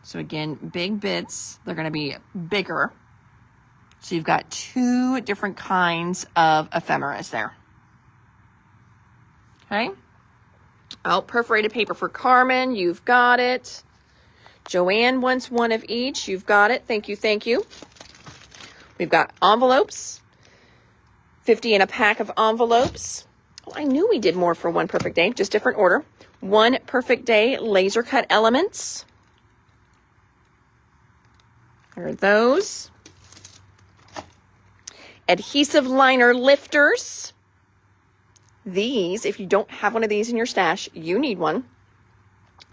So again, big bits, they're going to be bigger. So you've got 2 different kinds of ephemeras there. Okay. Oh, perforated paper for Carmen. You've got it. Joanne wants one of each. You've got it. Thank you. Thank you. We've got envelopes. 50 in a pack of envelopes. Oh, I knew we did more for One Perfect Day. Just different order. One Perfect Day laser cut elements. There are those. Adhesive liner lifters. These, if you don't have one of these in your stash, you need one.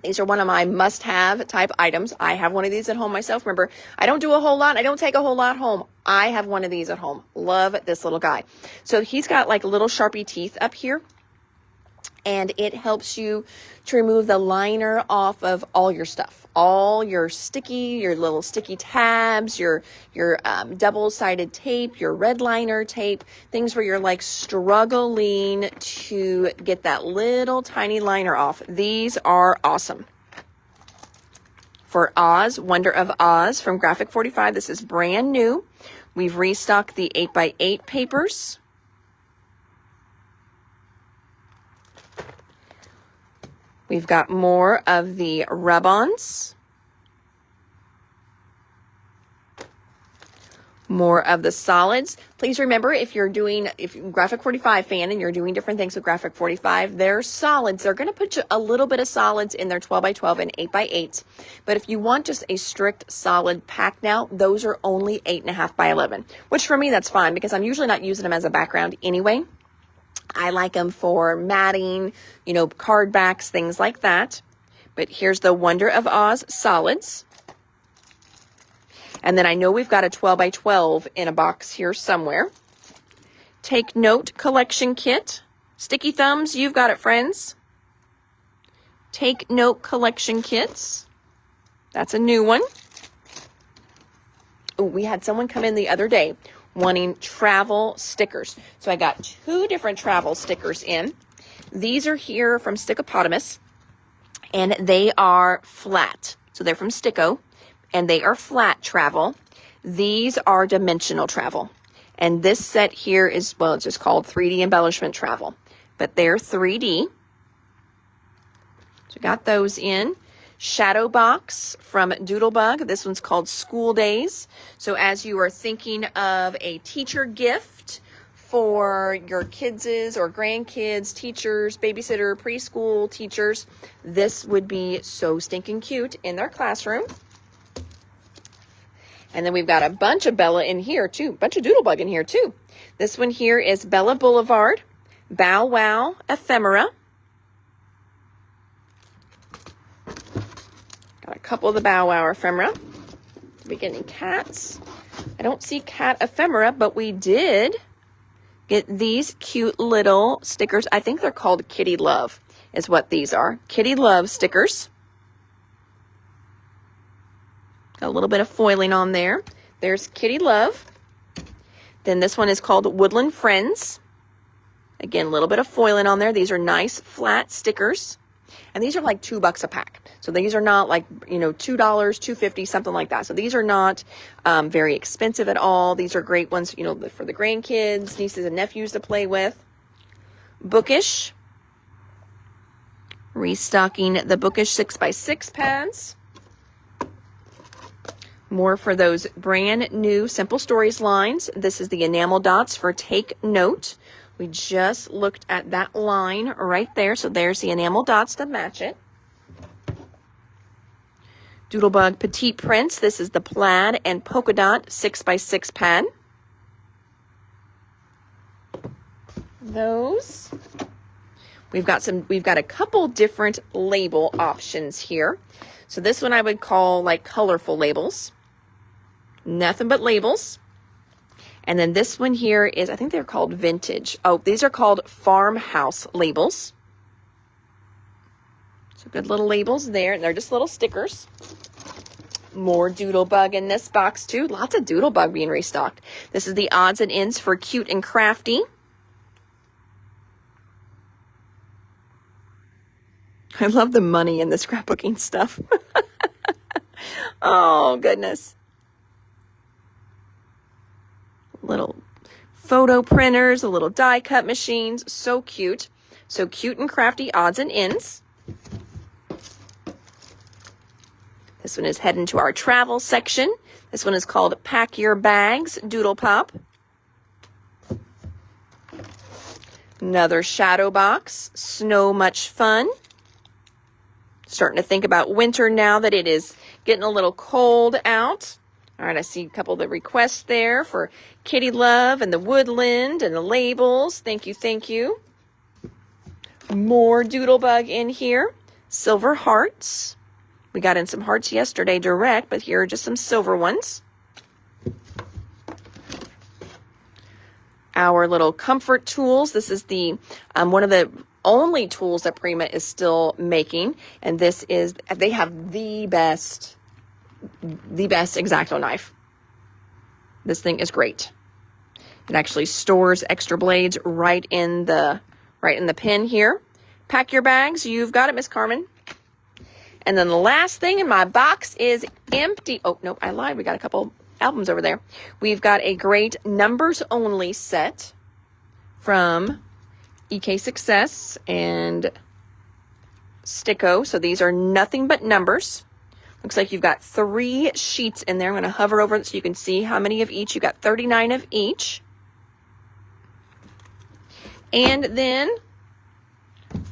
These are one of my must-have type items. I have one of these at home myself. Remember, I don't do a whole lot. I don't take a whole lot home. I have one of these at home. Love this little guy. So he's got like little Sharpie teeth up here. And it helps you to remove the liner off of all your stuff. All your little sticky tabs, your double-sided tape, your red liner tape, things where you're like struggling to get that little tiny liner off. These are awesome. For Oz, Wonder of Oz from Graphic 45, this is brand new. We've restocked the 8x8 papers. We've got more of the rub-ons. More of the solids. Please remember, if you're Graphic 45 fan and you're doing different things with Graphic 45, their solids, they're going to put a little bit of solids in their 12x12 and 8x8. But if you want just a strict solid pack now, those are only 8.5x11, which for me, that's fine because I'm usually not using them as a background anyway. I like them for matting, card backs, things like that. But here's the Wonder of Oz solids. And then I know we've got a 12x12 in a box here somewhere. Take Note collection kit. Sticky thumbs, you've got it, friends. Take Note collection kits. That's a new one. Oh, we had someone come in the other day wanting travel stickers. So I got 2 different travel stickers in. These are here from Stickopotamus, and they are flat. So they're from Sticko, and they are flat travel. These are dimensional travel. And this set here is, well, it's just called 3D embellishment travel, but they're 3D. So got those in. Shadow Box from Doodlebug. This one's called School Days. So as you are thinking of a teacher gift for your kids' or grandkids, teachers, babysitter, preschool teachers, this would be so stinking cute in their classroom. And then we've got a bunch of Bella in here too, bunch of Doodlebug in here too. This one here is Bella Boulevard, Bow Wow Ephemera. Got a couple of the Bow Wow Ephemera. We're getting cats. I don't see cat ephemera, but we did get these cute little stickers. I think they're called Kitty Love is what these are. Kitty Love stickers. Got a little bit of foiling on there. There's Kitty Love. Then this one is called Woodland Friends. Again, a little bit of foiling on there. These are nice flat stickers. And these are like $2 a pack. So these are not like, $2, $2.50, something like that. So these are not very expensive at all. These are great ones, for the grandkids, nieces and nephews to play with. Bookish. Restocking the Bookish 6x6 pads. More for those brand new Simple Stories lines. This is the enamel dots for Take Note. We just looked at that line right there. So there's the enamel dots to match it. Doodlebug Petite Prints. This is the plaid and polka dot 6x6 pad. Those. We've got a couple different label options here. So this one I would call like colorful labels. Nothing but labels. And then this one here is, I think they're called vintage. Oh, these are called farmhouse labels. So good little labels there. And they're just little stickers. More Doodlebug in this box too. Lots of Doodlebug being restocked. This is the odds and ends for Cute and Crafty. I love the money in the scrapbooking stuff. Oh, goodness. Little photo printers, a little die cut machines. So cute. So Cute and Crafty odds and ends. This one is heading to our travel section. This one is called Pack Your Bags Doodle Pop. Another Shadow Box. Snow Much Fun. Starting to think about winter now that it is getting a little cold out. All right, I see a couple of the requests there for Kitty Love and the Woodland and the labels. Thank you, thank you. More Doodlebug in here. Silver hearts. We got in some hearts yesterday direct, but here are just some silver ones. Our little comfort tools. This is the one of the only tools that Prima is still making, and this is, they have the best X-Acto knife. This thing is great. It actually stores extra blades right in the pin here. Pack your bags. You've got it, Miss Carmen. And then the last thing in my box is empty. Oh, no, I lied. We got a couple albums over there. We've got a great numbers only set from EK Success and Sticko. So these are nothing but numbers. Looks like you've got 3 sheets in there. I'm going to hover over it so you can see how many of each. You've got 39 of each. And then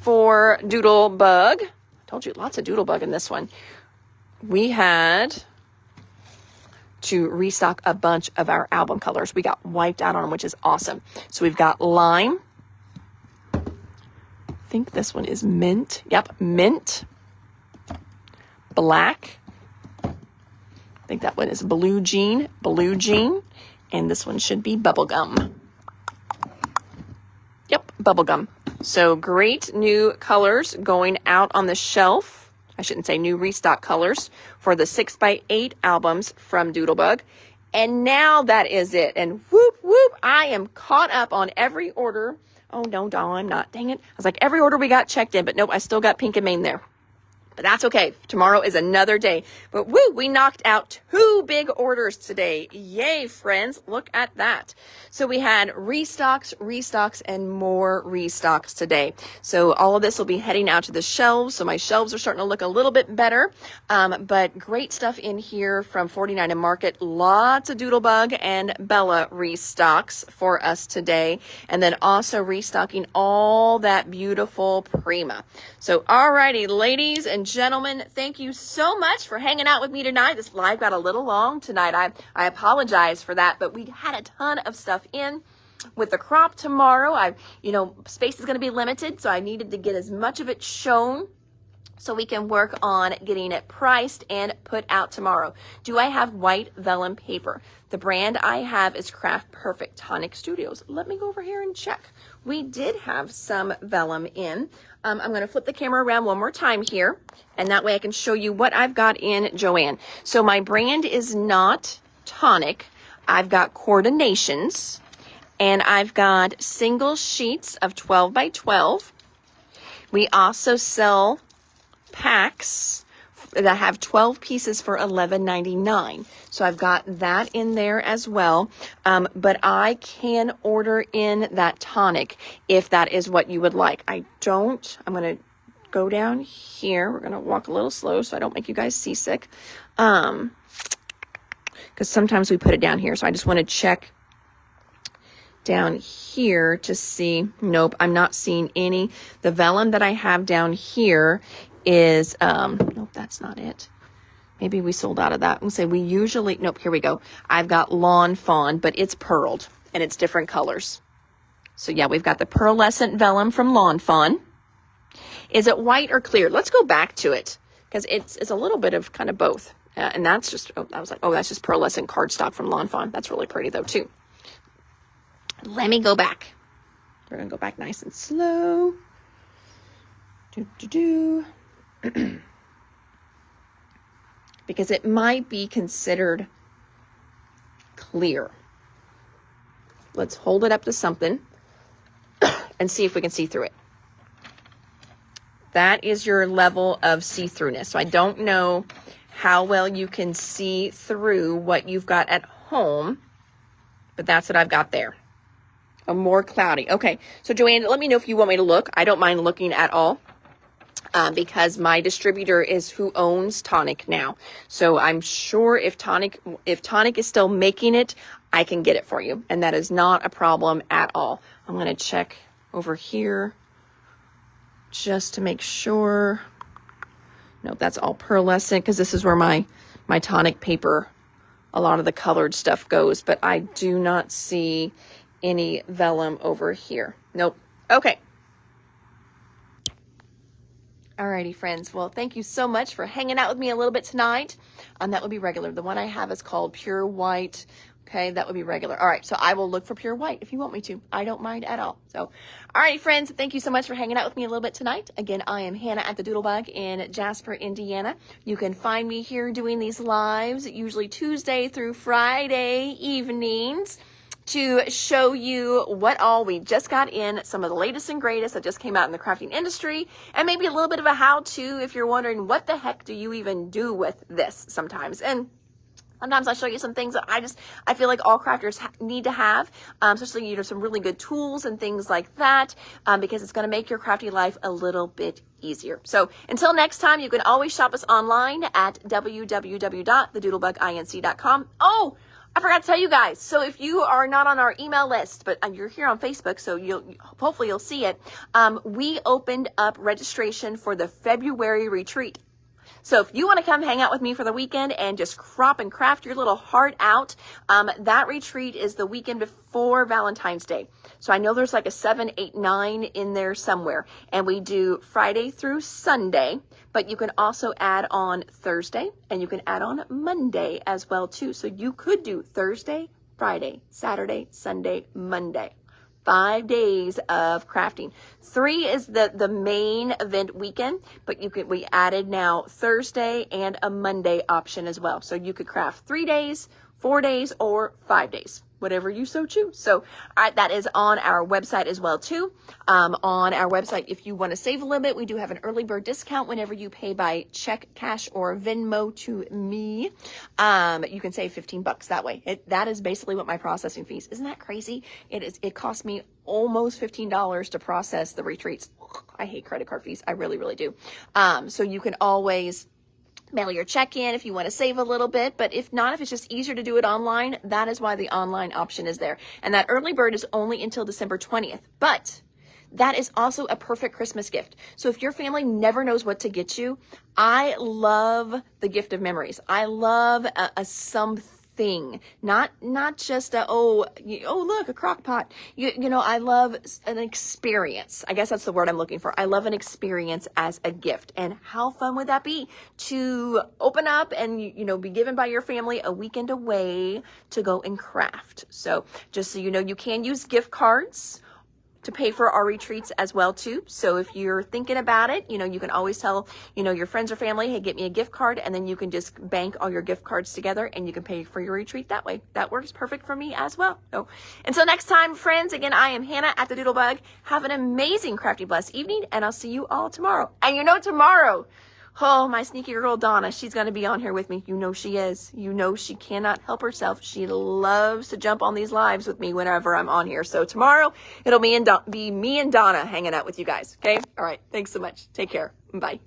for Doodlebug, I told you lots of Doodlebug in this one. We had to restock a bunch of our album colors. We got wiped out on them, which is awesome. So we've got lime. I think this one is mint. Yep, mint. Black. I think that one is blue jean. And this one should be bubblegum. Yep, bubblegum. So great new colors going out on the shelf. I shouldn't say new restock colors for the 6x8 albums from Doodlebug. And now that is it. And whoop, whoop, I am caught up on every order. Oh, no, I'm not. Dang it. I was like, every order we got checked in, but nope, I still got Pink and Main there. But that's okay. Tomorrow is another day. But woo, we knocked out 2 big orders today. Yay, friends. Look at that. So we had restocks, and more restocks today. So all of this will be heading out to the shelves. So my shelves are starting to look a little bit better. But great stuff in here from 49 and Market. Lots of Doodlebug and Bella restocks for us today. And then also restocking all that beautiful Prima. So alrighty, ladies and gentlemen, thank you so much for hanging out with me tonight. This live got a little long tonight. I apologize for that, but we had a ton of stuff in with the crop tomorrow. Space is going to be limited, so I needed to get as much of it shown so we can work on getting it priced and put out tomorrow. Do I have white vellum paper? The brand I have is Craft Perfect Tonic Studios. Let me go over here and check. We did have some vellum in. I'm going to flip the camera around one more time here, and that way I can show you what I've got in Joann. So my brand is not Tonic. I've got Coordinations, and I've got single sheets of 12 by 12. We also sell packs that have 12 pieces for $11.99. So I've got that in there as well. But I can order in that tonic if that is what you would like. I'm going to go down here. We're going to walk a little slow so I don't make you guys seasick. Because sometimes we put it down here. So I just want to check down here to see. Nope, I'm not seeing any. The vellum that I have down here is, nope, that's not it. Maybe we sold out of that. I'm say nope, here we go. I've got Lawn Fawn, but it's pearled and it's different colors. So yeah, we've got the pearlescent vellum from Lawn Fawn. Is it white or clear? Let's go back to it because it's a little bit of kind of both. And that's just, that's just pearlescent cardstock from Lawn Fawn. That's really pretty though too. Let me go back. We're going to go back nice and slow. Because it might be considered clear. Let's hold it up to something and see if we can see through it. That is your level of see-throughness. So I don't know how well you can see through what you've got at home, but that's what I've got there. A more cloudy. Okay, so Joanne, let me know if you want me to look. I don't mind looking at all. Because my distributor is who owns Tonic now. So I'm sure if Tonic is still making it, I can get it for you. And that is not a problem at all. I'm going to check over here just to make sure. No, that's all pearlescent because this is where my Tonic paper, a lot of the colored stuff goes. But I do not see any vellum over here. Nope. Okay. Alrighty, friends. Well, thank you so much for hanging out with me a little bit tonight. That would be regular. The one I have is called Pure White. Okay, that would be regular. All right, so I will look for Pure White if you want me to. I don't mind at all. So, alrighty, friends. Thank you so much for hanging out with me a little bit tonight. Again, I am Hannah at the Doodlebug in Jasper, Indiana. You can find me here doing these lives, usually Tuesday through Friday evenings, to show you what all we just got in, some of the latest and greatest that just came out in the crafting industry, and maybe a little bit of a how-to if you're wondering what the heck do you even do with this sometimes. And sometimes I show you some things that I feel like all crafters need to have, especially, some really good tools and things like that, because it's going to make your crafty life a little bit easier. So until next time, you can always shop us online at www.thedoodlebuginc.com. Oh, I forgot to tell you guys. So if you are not on our email list, but you're here on Facebook, so hopefully you'll see it. We opened up registration for the February retreat. So if you want to come hang out with me for the weekend and just crop and craft your little heart out, that retreat is the weekend before Valentine's Day. So I know there's like a 7, 8, 9 in there somewhere. And we do Friday through Sunday, but you can also add on Thursday and you can add on Monday as well too. So you could do Thursday, Friday, Saturday, Sunday, Monday. 5 days of crafting. 3 is the main event weekend, but we added now Thursday and a Monday option as well. So you could craft 3 days, 4 days or 5 days, whatever you so choose. So that is on our website as well too. On our website, if you want to save a little bit, we do have an early bird discount whenever you pay by check, cash, or Venmo to me. You can save $15 that way. That is basically what my processing fees. Isn't that crazy? It cost me almost $15 to process the retreats. I hate credit card fees. I really, really do. So you can always mail your check in if you want to save a little bit, but if not, if it's just easier to do it online, that is why the online option is there. And that early bird is only until December 20th, but that is also a perfect Christmas gift. So if your family never knows what to get you, I love the gift of memories. I love a something, not just look, a crock pot. You know, I love an experience. I guess that's the word I'm looking for. I love an experience as a gift. And how fun would that be to open up and, be given by your family a weekend away to go and craft. So just so you know, you can use gift cards to pay for our retreats as well too. So if you're thinking about it, you can always tell, your friends or family, hey, get me a gift card, and then you can just bank all your gift cards together and you can pay for your retreat that way. That works perfect for me as well. So until next time, friends, again, I am Hannah at the Doodlebug. Have an amazing, crafty, blessed evening, and I'll see you all tomorrow. And tomorrow, oh, my sneaky girl Donna, she's going to be on here with me. She is. She cannot help herself. She loves to jump on these lives with me whenever I'm on here. So tomorrow, it'll be me and Donna hanging out with you guys. Okay? All right. Thanks so much. Take care. Bye.